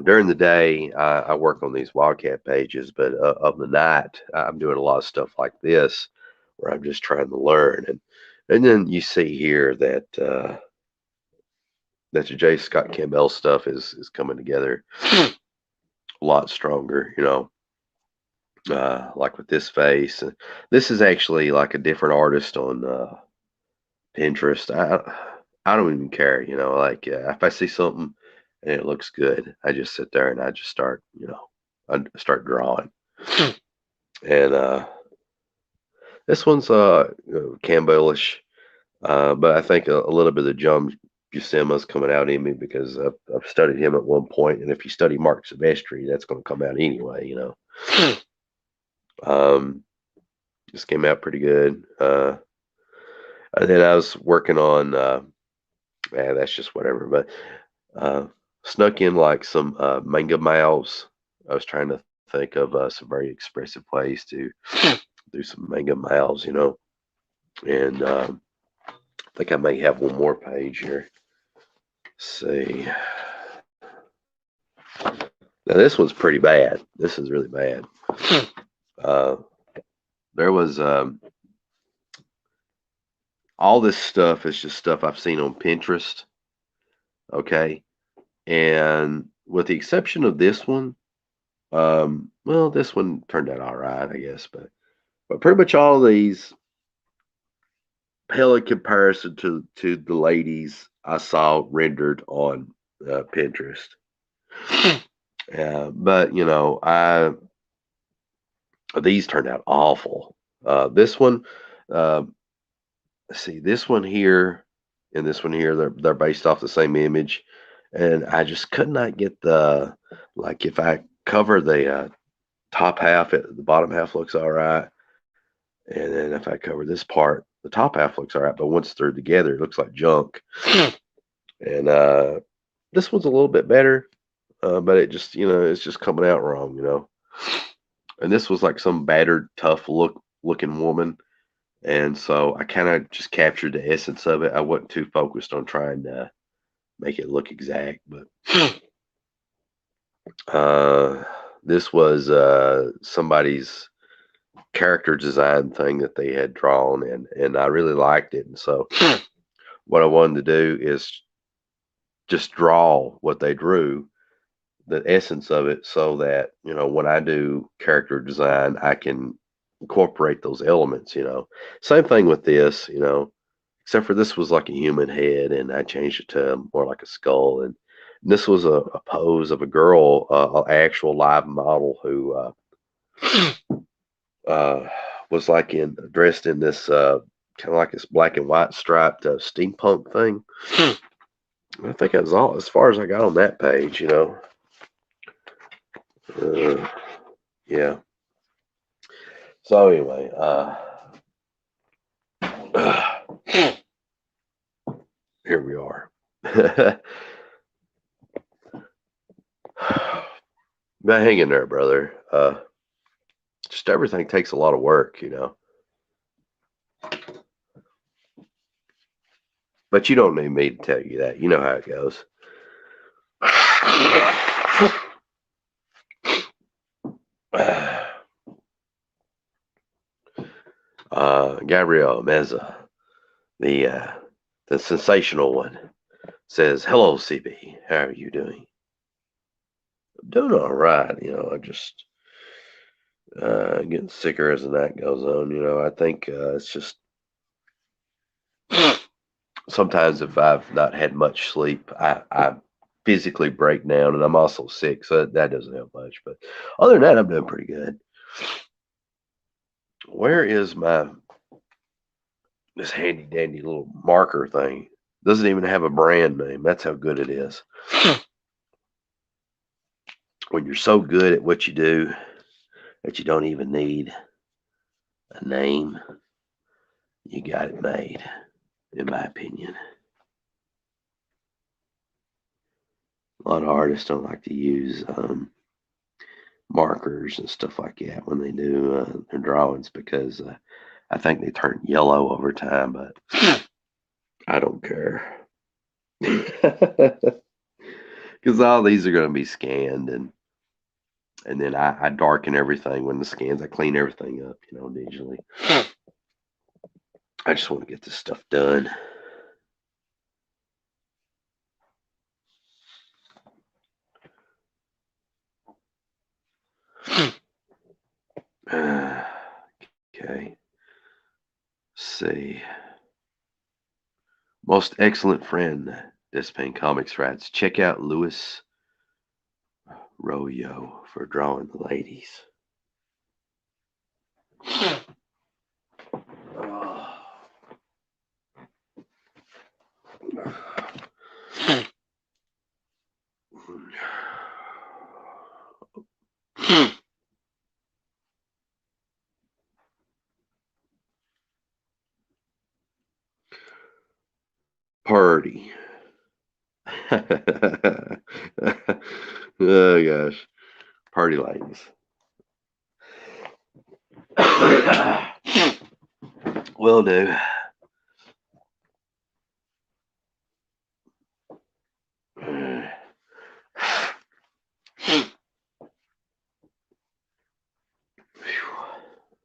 during the day, I work on these Wildcat pages, but of the night, I'm doing a lot of stuff like this, where I'm just trying to learn. And then you see here that that the J. Scott Campbell stuff is coming together a lot stronger. Like with this face. This is actually like a different artist on Pinterest. I don't even care. Like if I see something and it looks good, I just sit there and I just start I start drawing. And this one's Campbellish, but I think a little bit of John Buscema's coming out in me, because I've studied him at one point, and if you study Mark Silvestri, that's going to come out anyway. Just came out pretty good. And then I was working on, that's just whatever, but snuck in like some manga mouths. I was trying to think of some very expressive ways to do some manga mouths, and I think I may have one more page here. Let's see. Now this one's pretty bad. This is really bad. There was all this stuff is just stuff I've seen on Pinterest. Okay. And with the exception of this one, well, this one turned out all right, I guess, but pretty much all of these pale in comparison to the ladies I saw rendered on Pinterest. But these turned out awful. This one, let's see, this one here and this one here, they're based off the same image, and I just could not get like if I cover the top half, the bottom half looks all right, and then if I cover this part, the top half looks all right, but once they're together, it looks like junk. And this one's a little bit better, but it just it's just coming out wrong. And this was like some battered, tough looking woman. And so I kind of just captured the essence of it. I wasn't too focused on trying to make it look exact, but this was somebody's character design thing that they had drawn, and I really liked it. And so what I wanted to do is just draw what they drew, the essence of it, so that when I do character design, I can incorporate those elements. Same thing with this, except for this was like a human head, and I changed it to more like a skull. And this was a pose of a girl, an actual live model who was like dressed in this kind of like this black and white striped steampunk thing. I think that was all as far as I got on that page. Yeah. So anyway, here we are. But hang in there, brother. Just everything takes a lot of work, you know. But you don't need me to tell you that. You know how it goes. Gabriel Meza, the sensational one, says, "Hello, CB. How are you doing?" I'm doing all right. You know, I just getting sicker as the night goes on. You know, I think it's just sometimes if I've not had much sleep, I physically break down, and I'm also sick, so that doesn't help much. But other than that, I'm doing pretty good. Where is my this handy dandy little marker thing? Doesn't even have a brand name. That's how good it is. When you're so good at what you do that you don't even need a name, you got it made, in my opinion. A lot of artists don't like to use markers and stuff like that when they do their drawings because I think they turn yellow over time, but I don't care. Because all these are going to be scanned, and then I darken everything when the scans. I clean everything up, you know, digitally. I just want to get this stuff done. Okay. Let's see. Most excellent friend, Dispain Comics writes, check out Louis Royo for drawing the ladies. Party. Oh gosh. Party ladies. Will do.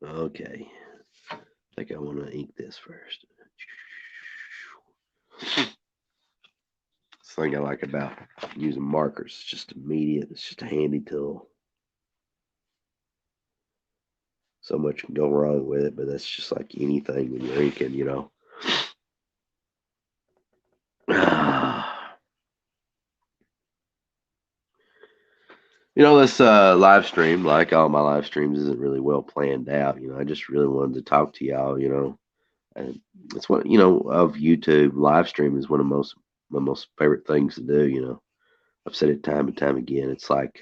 Okay. I think I want to ink this first. This thing I like about using markers. It's just immediate. It's just a handy tool. So much can go wrong with it, but that's just like anything when you're inking, you know. You know, this live stream, like all my live streams, isn't really well planned out. You know, I just really wanted to talk to y'all, you know. And it's one, you know, of YouTube, live stream is one of my most favorite things to do, you know. I've said it time and time again. It's like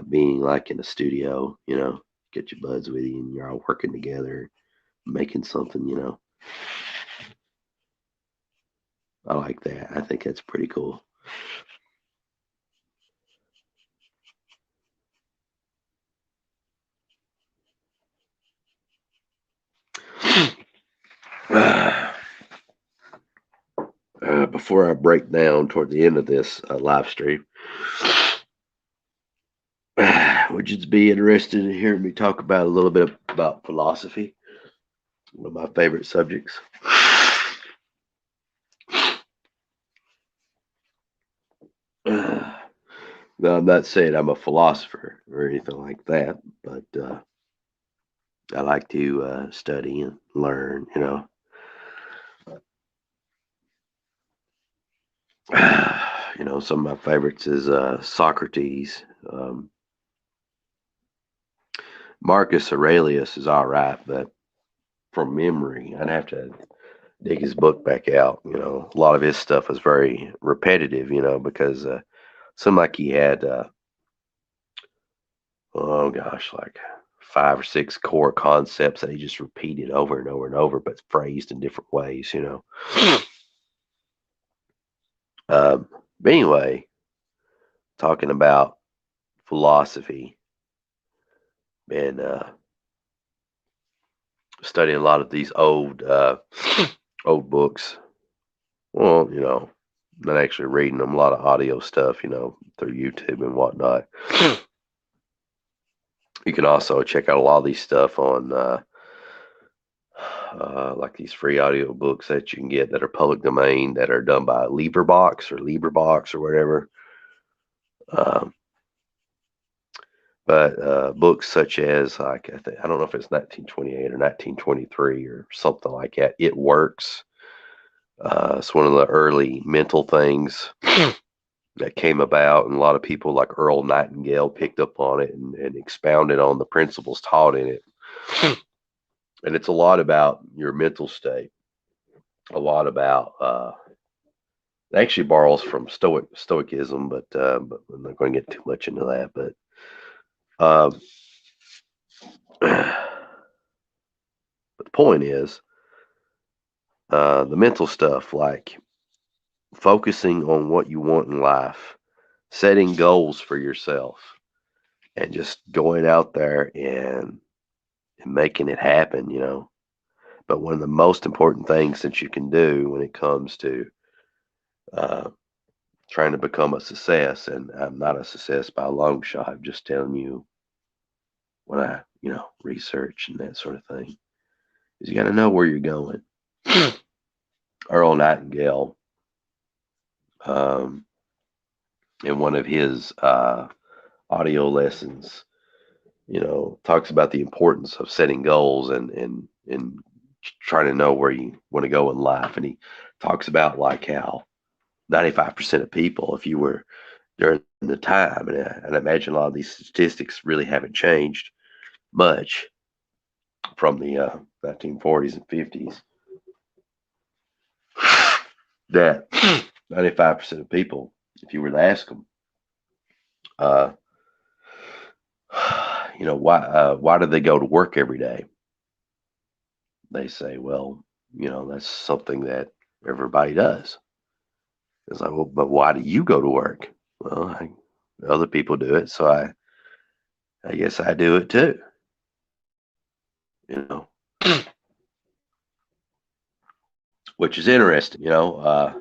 being like in a studio, you know, get your buds with you and you're all working together, making something, you know. I like that. I think that's pretty cool. Before I break down toward the end of this live stream, would you be interested in hearing me talk about a little bit about philosophy? One of my favorite subjects. Now, I'm not saying I'm a philosopher or anything like that, but I like to study and learn, you know. You know, some of my favorites is Socrates. Marcus Aurelius is all right, but from memory, I'd have to dig his book back out. You know, a lot of his stuff was very repetitive, you know, because seemed like he had oh gosh, like 5 or 6 core concepts that he just repeated over and over and over, but phrased in different ways, you know. But anyway, talking about philosophy and studying a lot of these old books. Well, you know, not actually reading them, a lot of audio stuff, you know, through YouTube and whatnot. You can also check out a lot of these stuff on like these free audio books that you can get that are public domain that are done by LibriVox or whatever. Um, but books such as like I don't know if it's 1928 or 1923 or something like that. It Works. It's one of the early mental things that came about, and a lot of people like Earl Nightingale picked up on it and expounded on the principles taught in it. And it's a lot about your mental state, a lot about it actually borrows from Stoicism, but I'm not going to get too much into that. But um, but the point is the mental stuff, like focusing on what you want in life, setting goals for yourself, and just going out there and making it happen, you know. But one of the most important things that you can do when it comes to uh, trying to become a success, and I'm not a success by a long shot, I'm just telling you what I, you know, research and that sort of thing, is you got to know where you're going. Earl Nightingale, um, in one of his audio lessons, you know, talks about the importance of setting goals and trying to know where you want to go in life. And he talks about like how 95% of people, if you were during the time, and I imagine a lot of these statistics really haven't changed much from the 1940s and 50s, that 95% of people, if you were to ask them, uh, you know, why do they go to work every day? They say, well, you know, that's something that everybody does. It's like, well, but why do you go to work? Well, other people do it, so I guess I do it too. You know, which is interesting. You know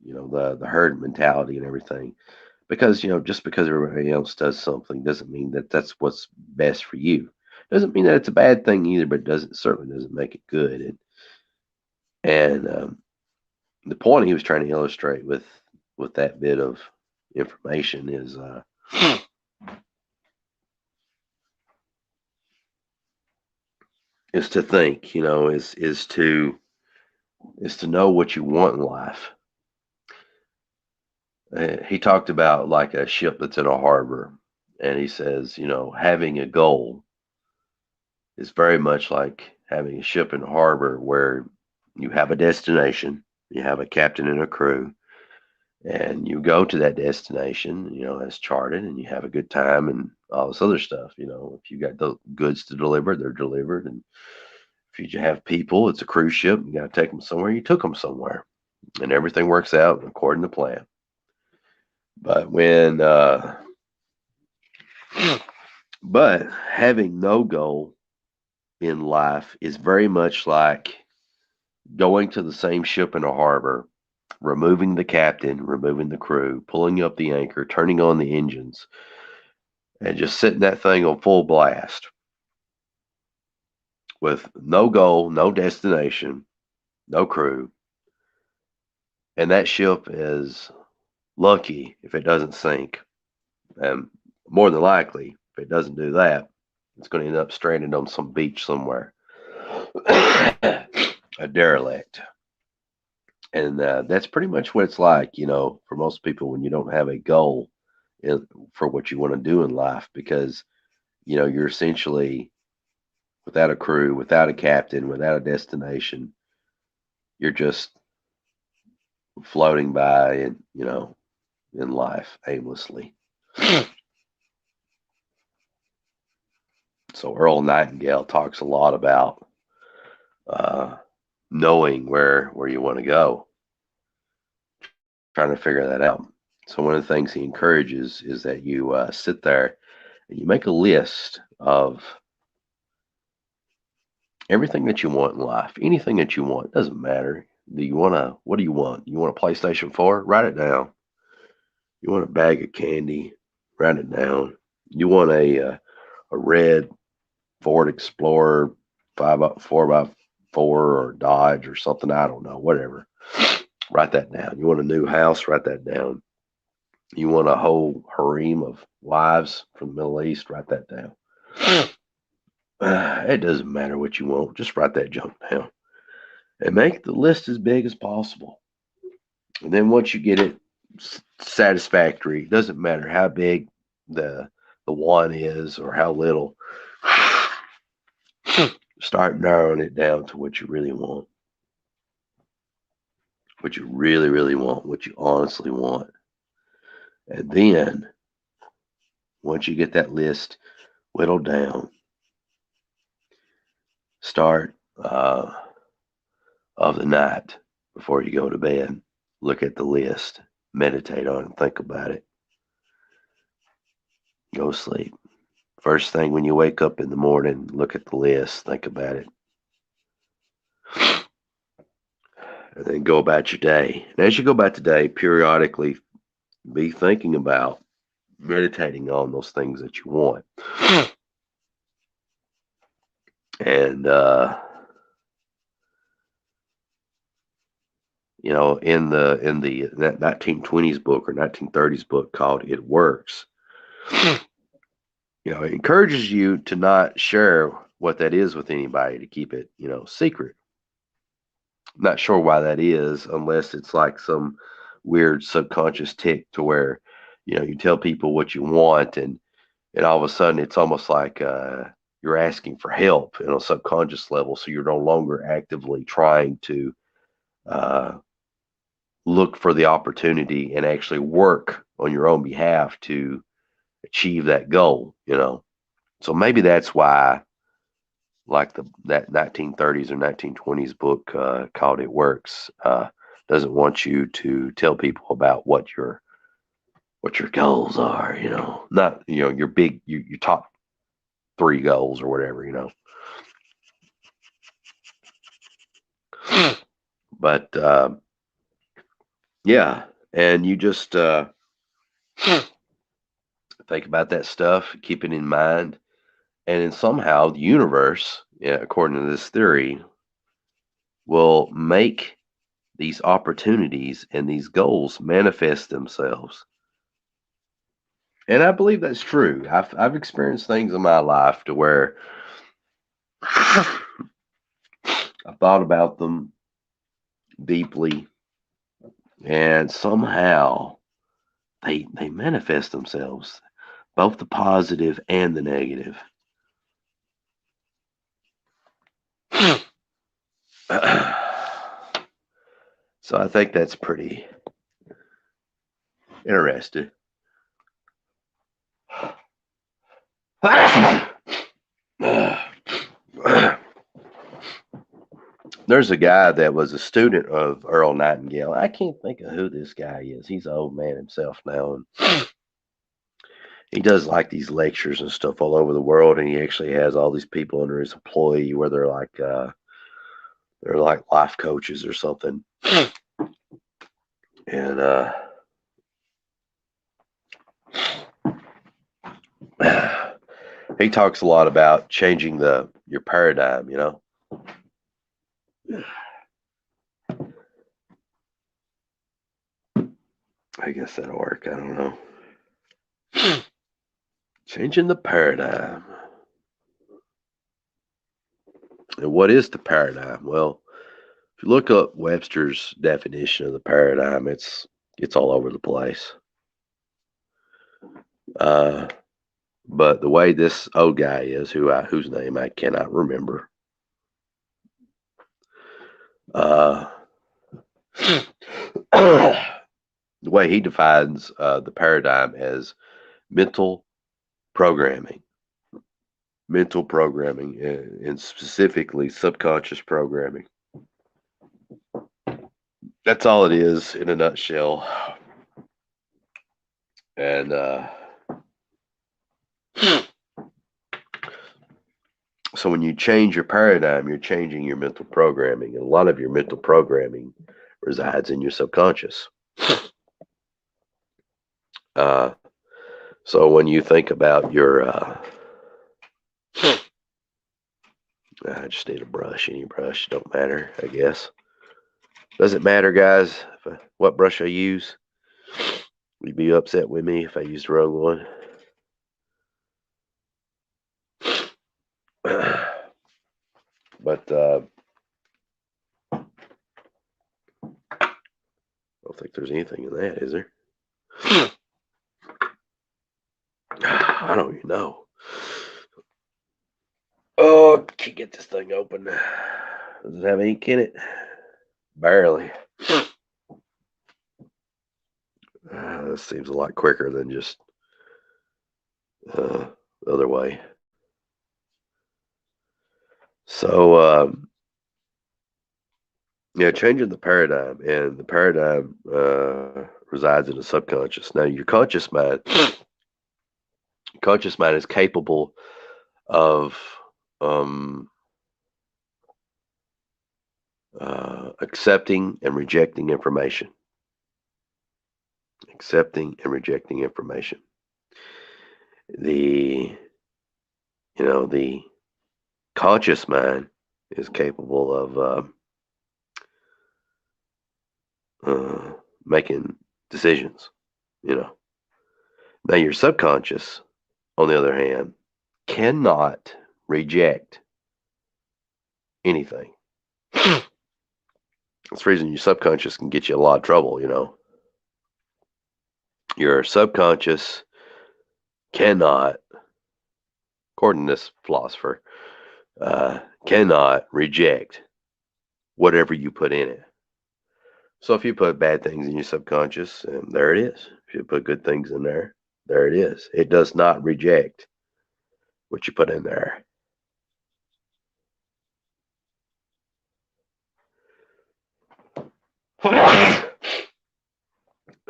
the herd mentality and everything. Because you know, just because everybody else does something doesn't mean that that's what's best for you. Doesn't mean that it's a bad thing either, but doesn't certainly doesn't make it good. And the point he was trying to illustrate with that bit of information is to think, you know, is to know what you want in life. He talked about like a ship that's in a harbor, and he says, you know, having a goal is very much like having a ship in a harbor where you have a destination, you have a captain and a crew, and you go to that destination, you know, as charted, and you have a good time and all this other stuff. You know, if you got the goods to deliver, they're delivered, and if you have people, it's a cruise ship. You got to take them somewhere. You took them somewhere, and everything works out according to plan. But but having no goal in life is very much like going to the same ship in a harbor, removing the captain, removing the crew, pulling up the anchor, turning on the engines, and just setting that thing on full blast with no goal, no destination, no crew. And that ship is lucky if it doesn't sink. And more than likely, if it doesn't do that, it's going to end up stranded on some beach somewhere, a derelict. And that's pretty much what it's like, you know, for most people when you don't have a goal for what you want to do in life, because, you know, you're essentially without a crew, without a captain, without a destination. You're just floating by, and you know, in life aimlessly. So Earl Nightingale talks a lot about uh, knowing where you want to go, trying to figure that out. So one of the things he encourages is that you sit there and you make a list of everything that you want in life, anything that you want, doesn't matter. Do you want to? What do you want? You want a PlayStation 4? Write it down. You want a bag of candy? Write it down. You want a red Ford Explorer 4x4 or Dodge or something? I don't know. Whatever. Write that down. You want a new house? Write that down. You want a whole harem of wives from the Middle East? Write that down. It doesn't matter what you want. Just write that junk down and make the list as big as possible. And then once you get it satisfactory, it doesn't matter how big the one is or how little. Start narrowing it down to what you really want, what you really, really want, what you honestly want. And then once you get that list whittled down, start of the night before you go to bed, look at the list, meditate on it, think about it, go to sleep. First thing when you wake up in the morning, look at the list, think about it, and then go about your day. And as you go about the day, periodically be thinking about, meditating on those things that you want. And you know, in that 1920s book or 1930s book called "It Works," you know, it encourages you to not share what that is with anybody, to keep it, you know, secret. I'm not sure why that is, unless it's like some weird subconscious tick to where, you know, you tell people what you want, and all of a sudden it's almost like you're asking for help on a subconscious level. So you're no longer actively trying to uh, look for the opportunity and actually work on your own behalf to achieve that goal, you know. So maybe that's why, like that 1930s or 1920s book called "It Works" doesn't want you to tell people about what your goals are, you know, not, you know, your big your top three goals or whatever, you know. But yeah, and you just think about that stuff, keep it in mind, and then somehow the universe, yeah, according to this theory, will make these opportunities and these goals manifest themselves. And I believe that's true. I've experienced things in my life to where I thought about them deeply, and somehow they manifest themselves, both the positive and the negative. So I think that's pretty interesting. There's a guy that was a student of Earl Nightingale. I can't think of who this guy is. He's an old man himself now, and he does like these lectures and stuff all over the world. And he actually has all these people under his employee where they're like life coaches or something. And he talks a lot about changing your paradigm. You know. I guess that'll work. I don't know. Changing the paradigm. And what is the paradigm? Well, if you look up Webster's definition of the paradigm, it's all over the place. But the way this old guy is, whose name I cannot remember, the way he defines the paradigm as mental programming. mental programming, and specifically subconscious programming. That's all it is in a nutshell. And so when you change your paradigm, you're changing your mental programming. And a lot of your mental programming resides in your subconscious. Uh, so when you think about your, I just need a brush. Any brush, don't matter, I guess. Does it matter, guys, what brush I use? You'd be upset with me if I used the wrong one. But I don't think there's anything in that, is there? I don't even know. Oh, can't get this thing open. Does it have ink in it? Barely. This seems a lot quicker than just the other way. So, yeah, changing the paradigm, and the paradigm resides in the subconscious. Now, your conscious mind is capable of um, accepting and rejecting information. Accepting and rejecting information. The the conscious mind is capable of making decisions. You know. Now your subconscious, on the other hand, cannot reject anything. That's the reason your subconscious can get you in a lot of trouble. Your subconscious cannot, according to this philosopher, cannot reject whatever you put in it. So if you put bad things in your subconscious, and there it is. If you put good things in there, there it is. It does not reject what you put in there.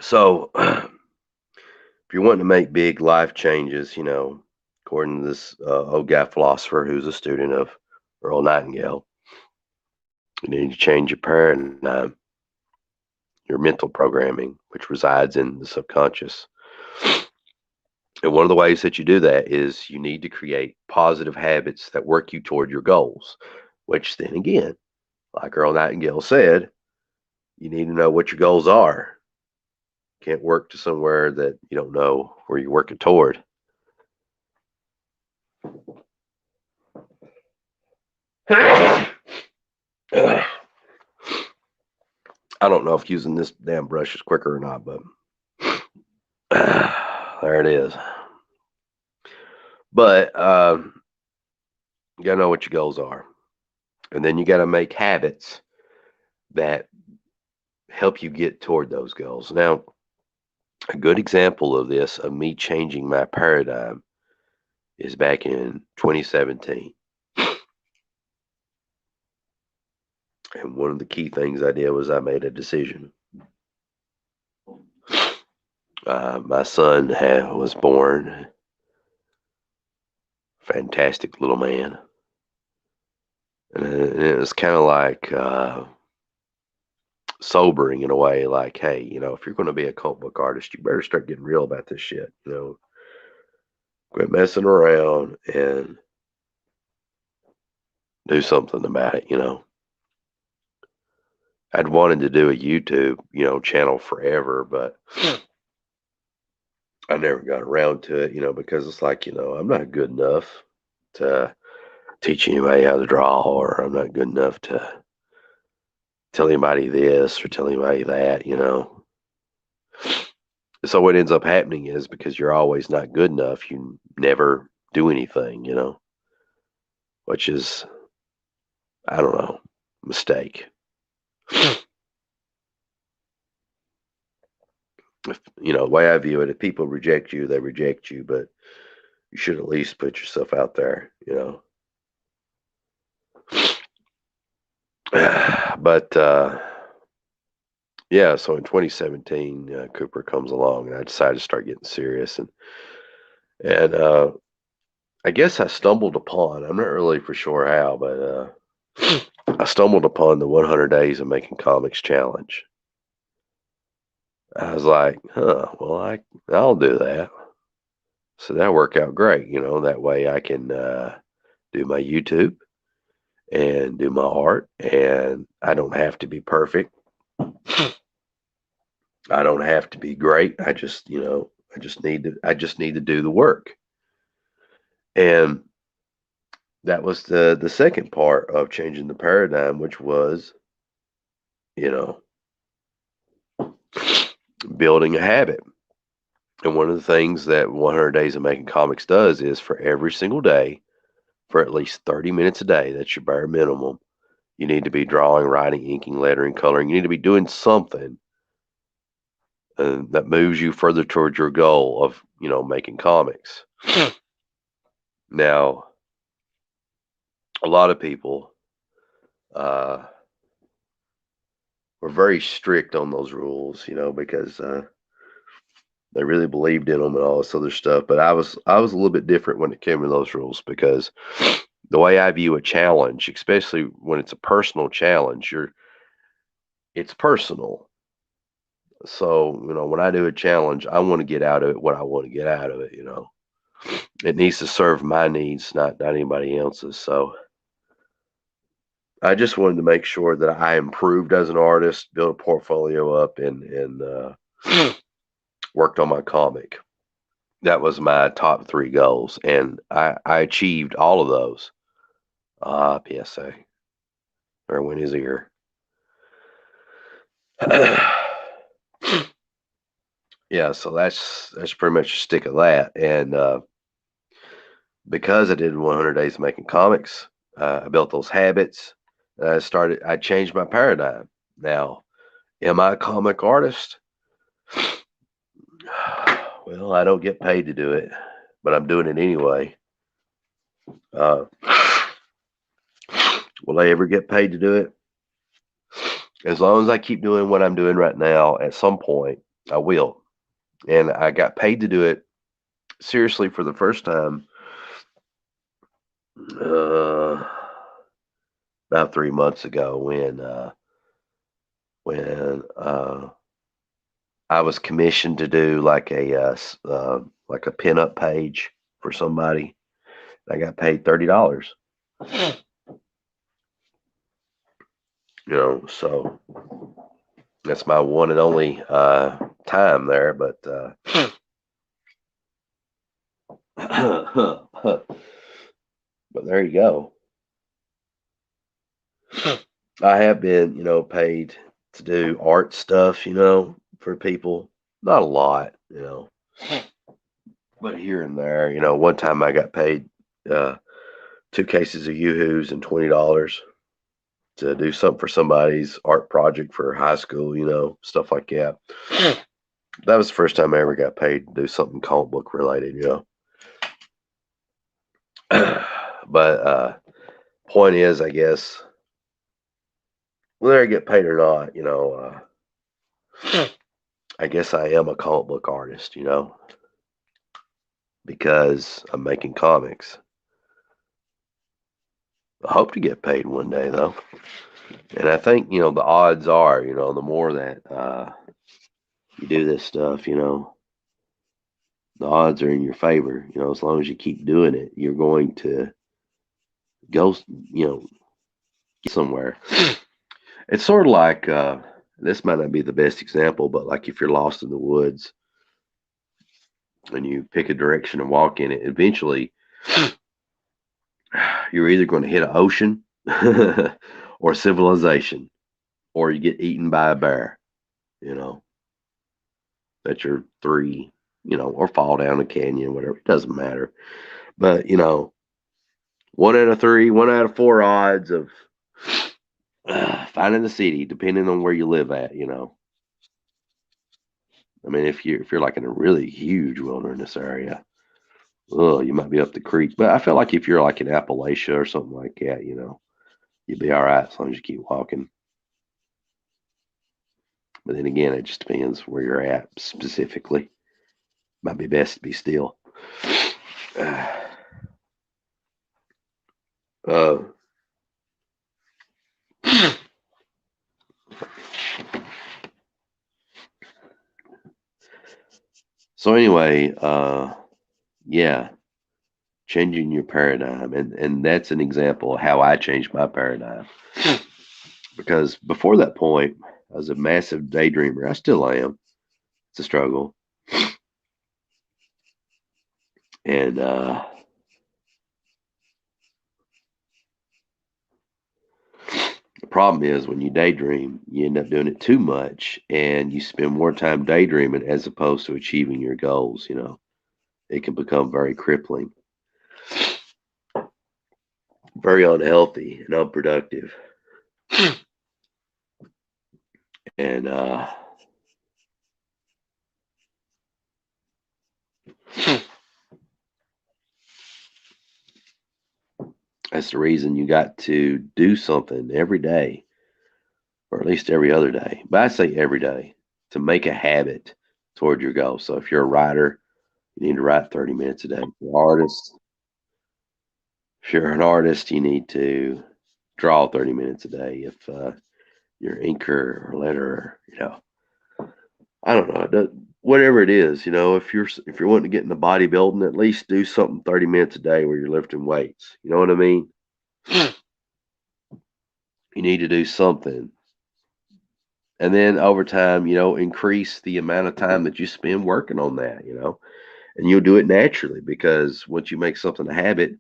So if you're wanting to make big life changes, according to this old guy philosopher who's a student of Earl Nightingale, you need to change your paradigm, your mental programming, which resides in the subconscious. And one of the ways that you do that is you need to create positive habits that work you toward your goals, which then again, like Earl Nightingale said, you need to know what your goals are. Can't work to somewhere that you don't know where you're working toward. I don't know if using this damn brush is quicker or not, but there it is. But you gotta know what your goals are, and then you gotta make habits that help you get toward those goals. Now, a good example of this, of me changing my paradigm, is back in 2017. And one of the key things I did was I made a decision. My son was born, fantastic little man. And it was kind of like sobering in a way, like, hey, if you're going to be a comic book artist, you better start getting real about this shit. Quit messing around and do something about it. I'd wanted to do a YouTube, channel forever, but I never got around to it, because it's like, I'm not good enough to teach anybody how to draw, or I'm not good enough to tell anybody this or tell anybody that. So what ends up happening is, because you're always not good enough, you never do anything, which is, I don't know, mistake. The way I view it, if people reject you, they reject you. But you should at least put yourself out there, you know. But yeah, so in 2017, Cooper comes along, and I decided to start getting serious, and I guess I stumbled upon. I'm not really for sure how, but I stumbled upon the 100 Days of Making Comics challenge. I was like, huh, well, I'll do that. So that worked out great, you know. That way I can do my YouTube and do my art, and I don't have to be perfect. I don't have to be great. I just, you know, I just need to do the work. And that was the second part of changing the paradigm, which was, you know, building a habit. And one of the things that 100 Days of Making Comics does is for every single day, for at least 30 minutes a day, that's your bare minimum. You need to be drawing, writing, inking, lettering, coloring. You need to be doing something that moves you further towards your goal of, you know, making comics. Now, a lot of people uh, were very strict on those rules, you know, because they really believed in them and all this other stuff. But I was a little bit different when it came to those rules because the way I view a challenge, especially when it's a personal challenge, it's personal. So, you know, when I do a challenge, I want to get out of it what I want to get out of it, you know. It needs to serve my needs, not anybody else's. So I just wanted to make sure that I improved as an artist, built a portfolio up, and worked on my comic. That was my top three goals, and I achieved all of those. PSA. Or win his ear. Yeah, so that's pretty much a stick of that. And because I did 100 days of making comics, I built those habits. I changed my paradigm. Now, am I a comic artist? Well, I don't get paid to do it, but I'm doing it anyway. Uh, will I ever get paid to do it? As long as I keep doing what I'm doing right now, at some point, I will. And I got paid to do it seriously for the first time uh, about 3 months ago when I was commissioned to do like a pinup page for somebody. I got paid $30. You know, so that's my one and only time there. But but there you go. I have been, you know, paid to do art stuff, you know, for people. Not a lot, you know, but here and there. You know, one time I got paid uh, 2 cases of Yoo-Hoos and $20 to do something for somebody's art project for high school, you know, stuff like that. That was the first time I ever got paid to do something comic book related, you know. But point is, I guess, whether I get paid or not, you know, I guess I am a comic book artist, you know, because I'm making comics. I hope to get paid one day, though. And I think, you know, the odds are, you know, the more that you do this stuff, you know, the odds are in your favor. You know, as long as you keep doing it, you're going to go, you know, somewhere. It's sort of like this might not be the best example, but like if you're lost in the woods and you pick a direction and walk in it, eventually you're either going to hit an ocean or civilization, or you get eaten by a bear. You know, that's your three. You know, or fall down a canyon, whatever. It doesn't matter. But you know, 1 out of 3, 1 out of 4 odds of finding the city, depending on where you live at. You know, I mean, if you're like in a really huge wilderness area, You might be up the creek. But I feel like if you're like in Appalachia or something like that, you'll be all right as long as you keep walking. But then again, it just depends where you're at specifically. Might be best to be still. Uh, so anyway, yeah, changing your paradigm, and that's an example of how I changed my paradigm. Because before that point, I was a massive daydreamer. I still am. It's a struggle, and the problem is when you daydream, you end up doing it too much, and you spend more time daydreaming as opposed to achieving your goals. It can become very crippling, very unhealthy, and unproductive. And that's the reason you got to do something every day, or at least every other day. But I say every day to make a habit toward your goal. So if you're a writer, you need to write 30 minutes a day. If you're an artist, you need to draw 30 minutes a day. If you're an inker or letterer, I don't know, whatever it is, if you're wanting to get into bodybuilding, at least do something 30 minutes a day where you're lifting weights. You know what I mean? You need to do something. And then over time, increase the amount of time that you spend working on that, and you'll do it naturally because once you make something a habit,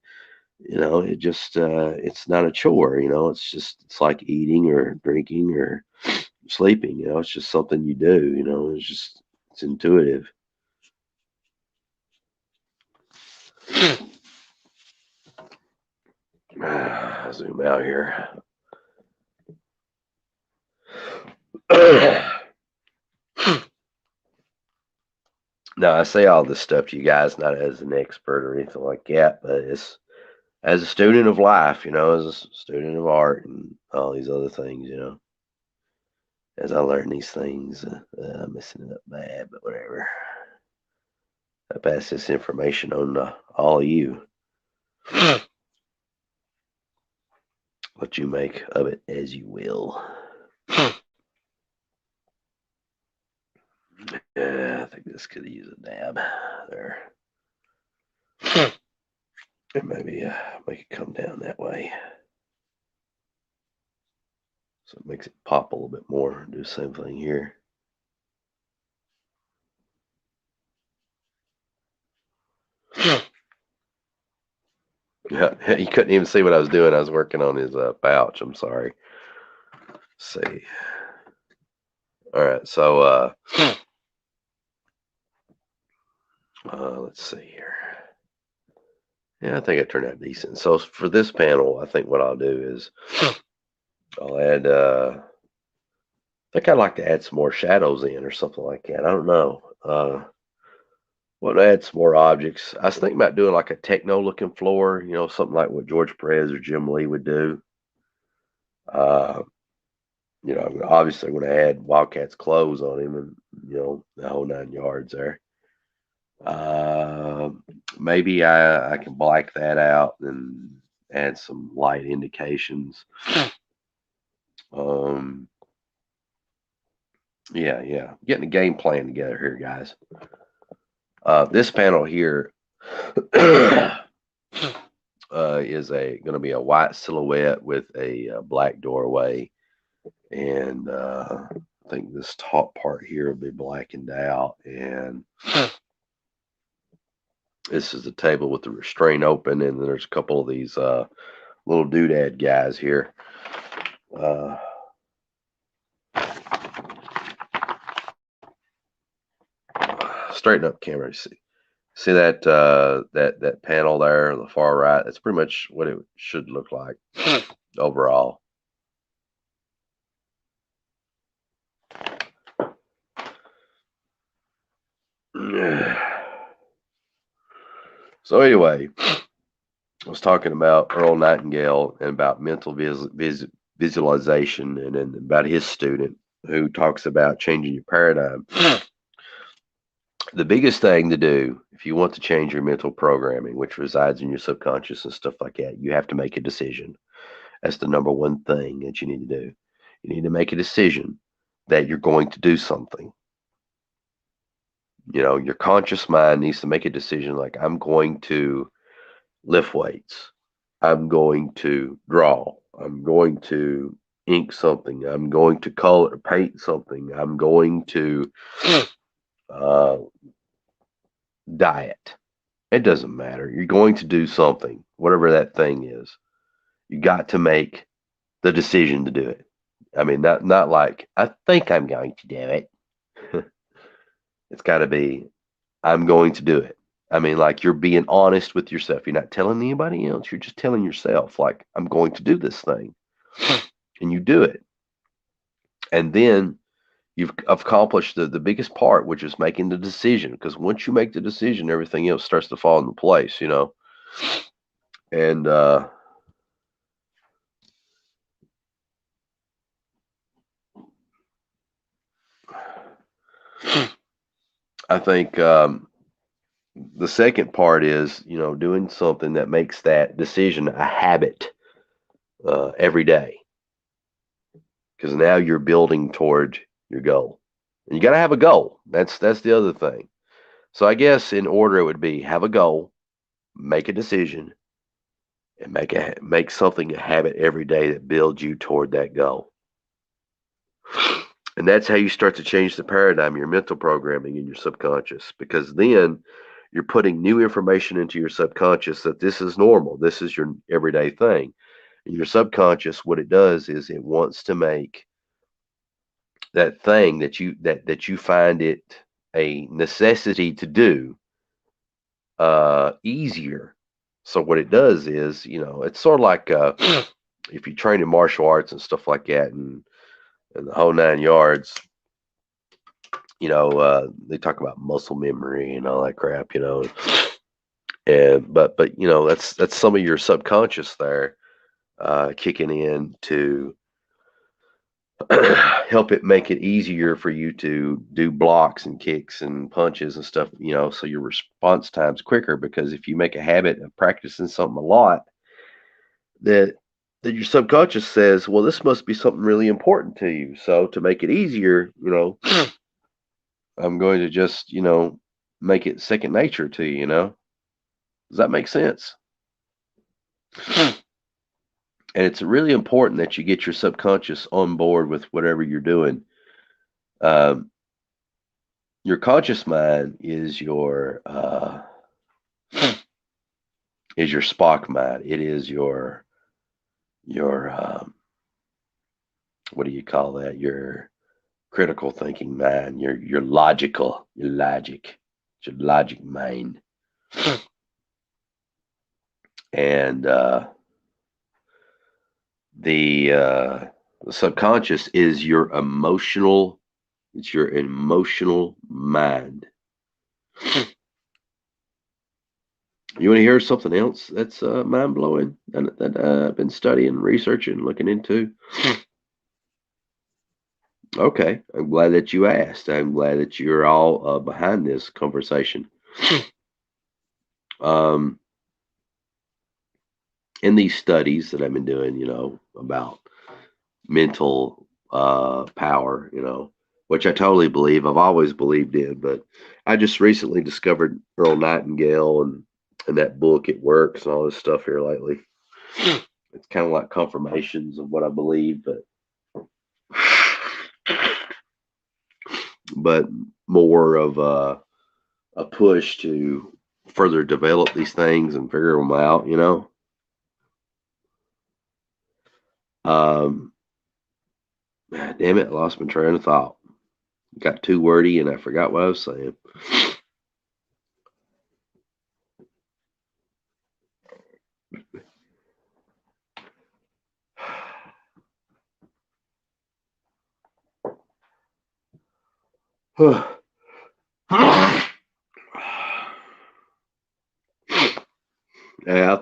it just it's not a chore, it's like eating or drinking or sleeping, it's just something you do, it's intuitive. Zoom out here. Now I say all this stuff to you guys not as an expert or anything like that, but it's as a student of life, as a student of art and all these other things, as I learn these things, I'm messing it up bad, but whatever. I pass this information on to all of you. What you make of it as you will. Yeah, I think this could use a dab there. And maybe make it come down that way. So it makes it pop a little bit more. Do the same thing here. Yeah, you couldn't even see what I was doing. I was working on his pouch. I'm sorry. Let's see. All right, so let's see here. Yeah, I think it turned out decent. So for this panel, I think what I'll do is I'll add. I think I'd like to add some more shadows in or something like that. I don't know. What add some more objects? I was thinking about doing like a techno-looking floor. Something like what George Perez or Jim Lee would do. Uh, obviously I'm going to add Wildcat's clothes on him, and the whole 9 yards there. Uh, Maybe I can black that out and add some light indications. Um, yeah. Getting a game plan together here, guys. This panel here is going to be a white silhouette with a black doorway, and I think this top part here will be blackened out, and this is the table with the restraint open, and then there's a couple of these little doodad guys here. Straighten up camera. See that that panel there on the far right? That's pretty much what it should look like overall. So So anyway, I was talking about Earl Nightingale and about mental visualization, and then about his student who talks about changing your paradigm. The biggest thing to do if you want to change your mental programming, which resides in your subconscious and stuff like that, you have to make a decision. That's the number one thing that you need to do. You need to make a decision that you're going to do something. Your conscious mind needs to make a decision like, I'm going to lift weights. I'm going to draw. I'm going to ink something. I'm going to color, paint something. I'm going to uh, diet. It doesn't matter. You're going to do something, whatever that thing is. You got to make the decision to do it. I mean, not like, I think I'm going to do it. It's got to be, I'm going to do it. I mean, like, you're being honest with yourself. You're not telling anybody else. You're just telling yourself, like, I'm going to do this thing. And you do it. And then you've accomplished the biggest part, which is making the decision. Because once you make the decision, everything else starts to fall into place. And I think the second part is, doing something that makes that decision a habit every day. Because now you're building toward your goal. And you got to have a goal. That's the other thing. So I guess in order it would be have a goal, make a decision, and make something a habit every day that builds you toward that goal. And that's how you start to change the paradigm, your mental programming in your subconscious, because then you're putting new information into your subconscious that this is normal. This is your everyday thing. And your subconscious, what it does is it wants to make that thing that you find it a necessity to do easier. So what it does is, it's sort of like if you train in martial arts and stuff like that, and the whole 9 yards. They talk about muscle memory and all that crap. And but that's some of your subconscious there kicking in to help it make it easier for you to do blocks and kicks and punches and stuff, so your response time's quicker, because if you make a habit of practicing something a lot, that your subconscious says, well, this must be something really important to you. So to make it easier, I'm going to just, make it second nature to you. Does that make sense? And it's really important that you get your subconscious on board with whatever you're doing. Um, your conscious mind is your Spock mind. It is your what do you call that? Your critical thinking mind. Your logic. It's your logic mind. And the subconscious is your emotional. It's your emotional mind. You want to hear something else that's mind blowing that I've been studying, researching, looking into? Okay, I'm glad that you asked. I'm glad that you're all behind this conversation. Um, in these studies that I've been doing, about mental power, which I totally believe. I've always believed in, but I just recently discovered Earl Nightingale and that book, It Works, and all this stuff here lately. It's kind of like confirmations of what I believe, but more of a push to further develop these things and figure them out. Um, damn it, I lost my train of thought. Got too wordy and I forgot what I was saying.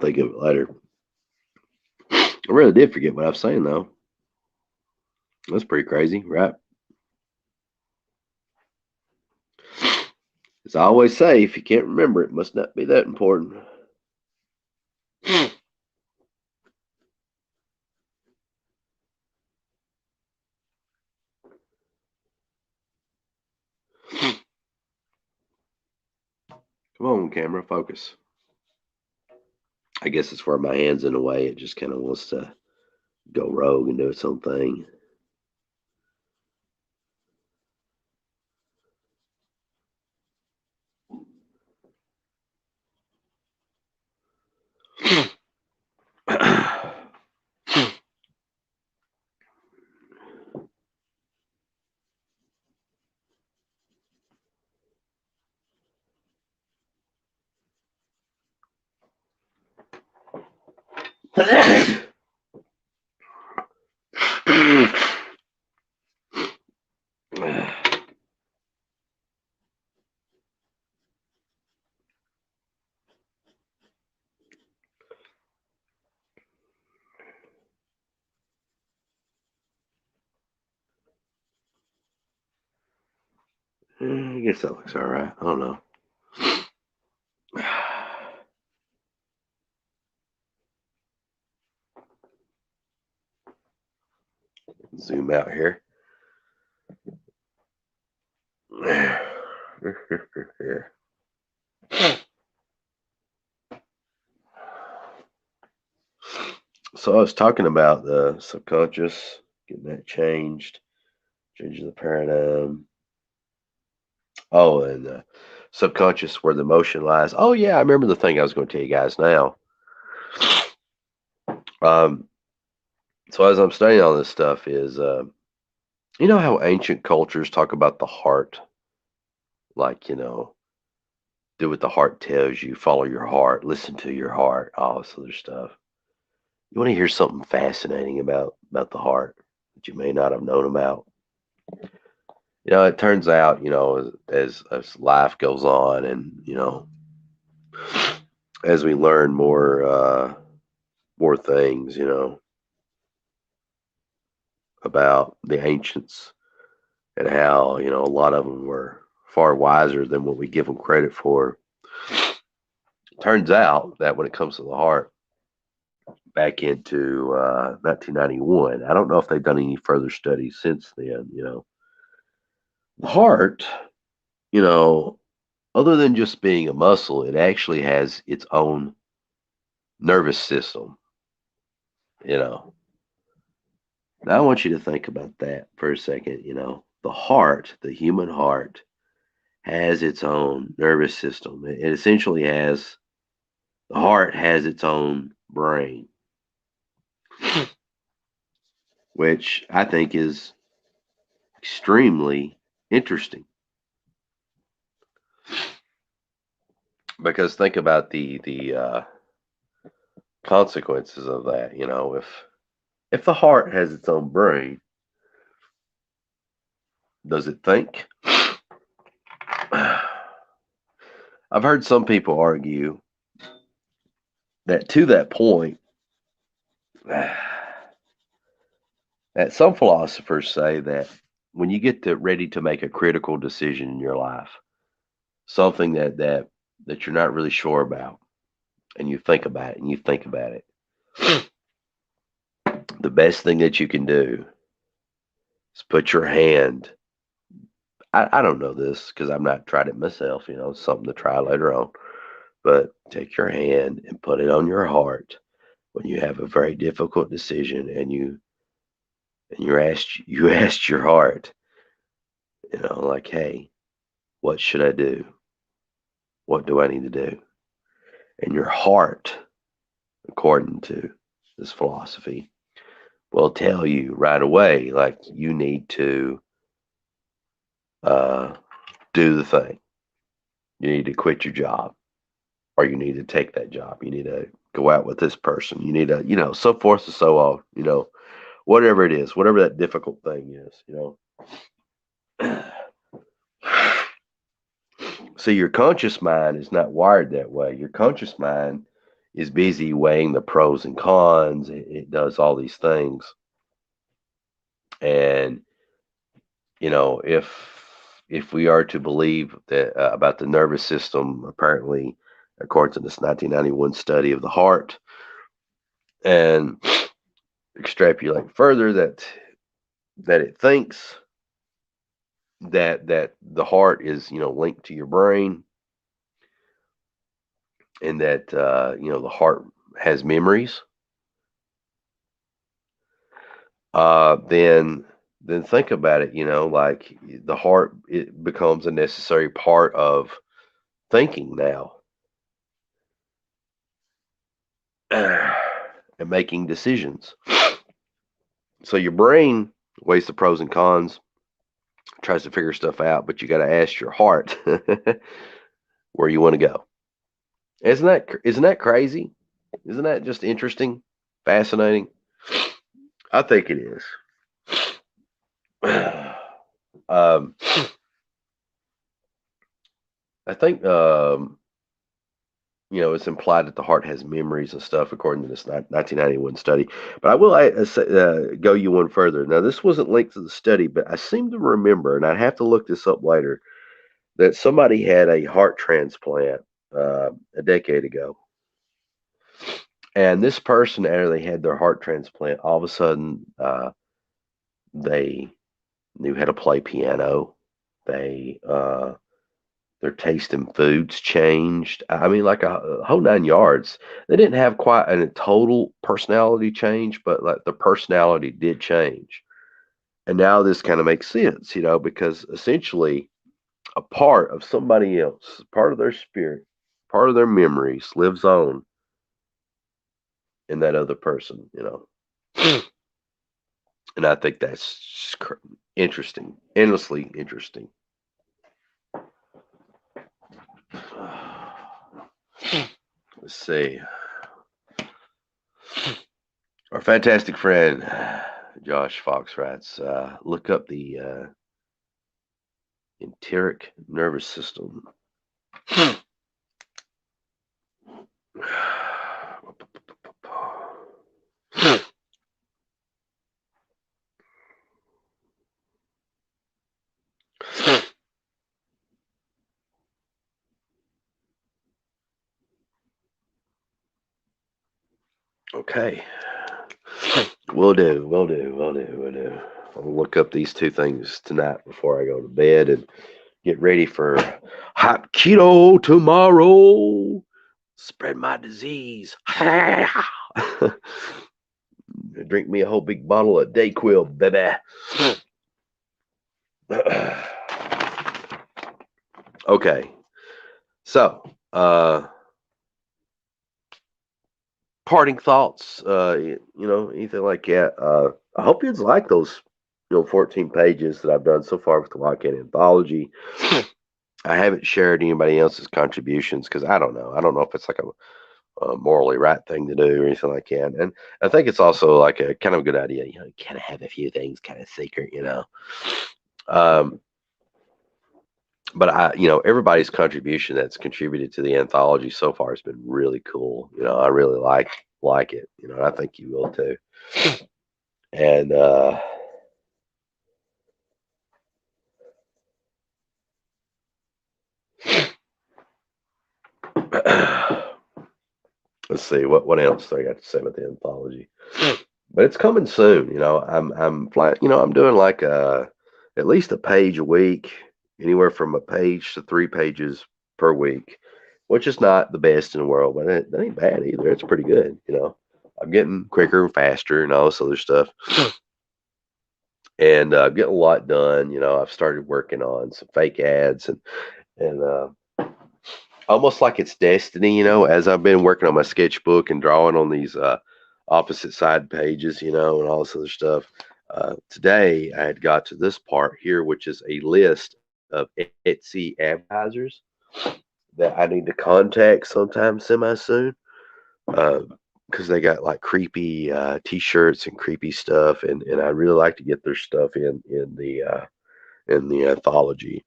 think of it later. I really did forget what I was saying, though. That's pretty crazy, right? As I always say, if you can't remember, it must not be that important. Come on, camera, focus. I guess it's where my hand's in the way. It just kind of wants to go rogue and do its own thing. I guess that looks all right. I don't know. Zoom out here. So I was talking about the subconscious, getting that changed, changing the paradigm. Oh, and the subconscious where the emotion lies. Oh yeah, I remember the thing I was going to tell you guys now. Um, so as I'm studying all this stuff is, you know how ancient cultures talk about the heart, like do what the heart tells you, follow your heart, listen to your heart, all this other stuff. You want to hear something fascinating about the heart that you may not have known about? It turns out, as life goes on, and as we learn more things, about the ancients and how a lot of them were far wiser than what we give them credit for. Turns out that when it comes to the heart, back into 1991, I don't know if they've done any further studies since then. The heart, you know, other than just being a muscle, it actually has its own nervous system. You know, now I want you to think about that for a second. The heart, the human heart, has its own nervous system. It essentially has the heart has its own brain, which I think is extremely interesting because think about the consequences of that. If the heart has its own brain, does it think? I've heard some people argue that to that point, that some philosophers say that when you get ready to make a critical decision in your life, something that you're not really sure about, and you think about it and you think about it, the best thing that you can do is put your hand. I don't know this because I've not tried it myself. It's something to try later on. But take your hand and put it on your heart when you have a very difficult decision, and you asked your heart, like, hey, what should I do? What do I need to do? And your heart, according to this philosophy, will tell you right away, like, you need to uh, do the thing. You need to quit your job, or you need to take that job. You need to go out with this person. You need to, so forth and so on. Whatever it is, whatever that difficult thing is. See, your conscious mind is not wired that way. Your conscious mind is busy weighing the pros and cons. It does all these things. And if we are to believe that about the nervous system, apparently, according to this 1991 study of the heart, and extrapolate further that it thinks that the heart is linked to your brain, and that the heart has memories, then think about it. Like the heart, it becomes a necessary part of thinking now, and making decisions. So your brain weighs the pros and cons, tries to figure stuff out, but you got to ask your heart where you want to go. Isn't that crazy? Isn't that just interesting, fascinating? I think it is. um, I think it's implied that the heart has memories and stuff, according to this 1991 study. But I will go you one further. Now, this wasn't linked to the study, but I seem to remember, and I'd have to look this up later, that somebody had a heart transplant a decade ago. And this person, after they had their heart transplant, all of a sudden they knew how to play piano. They their taste in foods changed. I mean, like a whole 9 yards. They didn't have quite a total personality change, but like the personality did change. And now this kind of makes sense, because essentially a part of somebody else, part of their spirit, part of their memories lives on in that other person. And I think that's interesting, endlessly interesting. Let's see. Our fantastic friend Josh Fox writes, look up the enteric nervous system. Okay. Will do. I'll look up these two things tonight before I go to bed and get ready for hot keto tomorrow. Spread my disease. Drink me a whole big bottle of Dayquil, baby. Okay. So, parting thoughts, anything like that. I hope you like those, 14 pages that I've done so far with the Wildcat anthology. I haven't shared anybody else's contributions because I don't know. I don't know if it's like a morally right thing to do or anything like that. And I think it's also like a kind of a good idea, you kind of have a few things kind of secret. Um, but everybody's contribution that's contributed to the anthology so far has been really cool. I really like it. And I think you will too. And let's see what else do I got to say about the anthology. But it's coming soon. I'm doing like at least a page a week, anywhere from a page to 3 pages per week, which is not the best in the world, but that ain't bad either. It's pretty good. I'm getting quicker and faster and all this other stuff, and I'm getting a lot done. I've started working on some fake ads and almost like it's destiny. As I've been working on my sketchbook and drawing on these opposite side pages, and all this other stuff. Today I had got to this part here, which is a list of Etsy advertisers that I need to contact sometime semi soon. Because they got like creepy t-shirts and creepy stuff, and I really like to get their stuff in the anthology.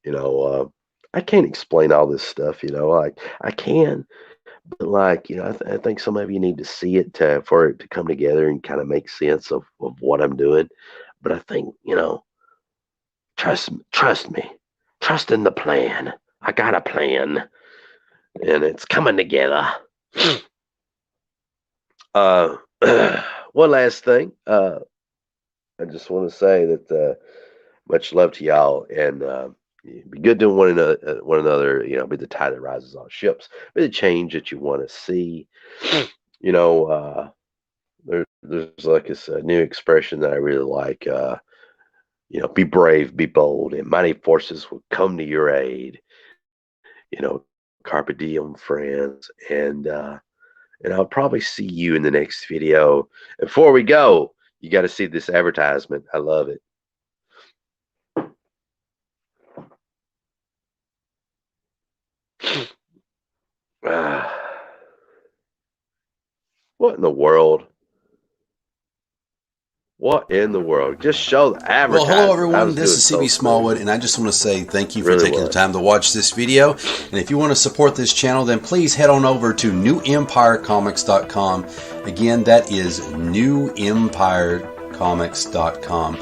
You know, I can't explain all this stuff. Like I can, But like, I think some of you need to see it for it to come together and kind of make sense of what I'm doing. But I think, trust me, trust in the plan. I got a plan, and it's coming together. Uh, one last thing. I just want to say that much love to y'all, and be good to one another. One another, be the tide that rises all ships. Be the change that you want to see. You know, there's like this new expression that I really like. Be brave, be bold, and mighty forces will come to your aid. You know, carpe diem, friends, and I'll probably see you in the next video. And before we go, you got to see this advertisement. I love it. What in the world? What in the world? Just show the Well, hello advertisement. I everyone, was this doing is so CB Smallwood, smooth. and I just want to say thank you for Really taking the was. time to watch this video. And if you want to support this channel, then please head on over to newempirecomics.com. Again, that is newempirecomics.com.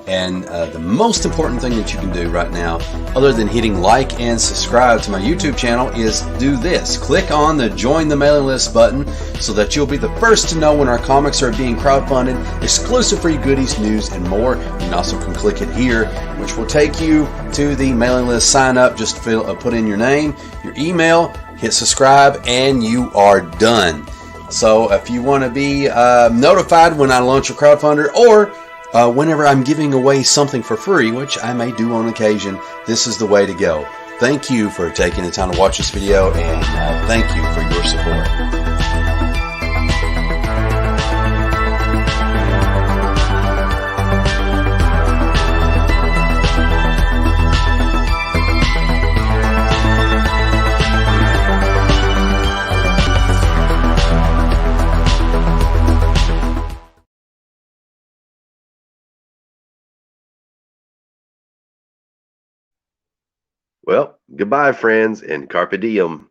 And the most important thing that you can do right now, other than hitting like and subscribe to my YouTube channel, is do this. Click on the Join the Mailing List button so that you'll be the first to know when our comics are being crowdfunded, exclusive free goodies, news, and more. You can also click it here, which will take you to the mailing list. Sign up, just put in your name, your email, hit subscribe, and you are done. So if you want to be notified when I launch a crowdfunder, or whenever I'm giving away something for free, which I may do on occasion, this is the way to go. Thank you for taking the time to watch this video, and thank you for your support. Well, goodbye, friends, and carpe diem.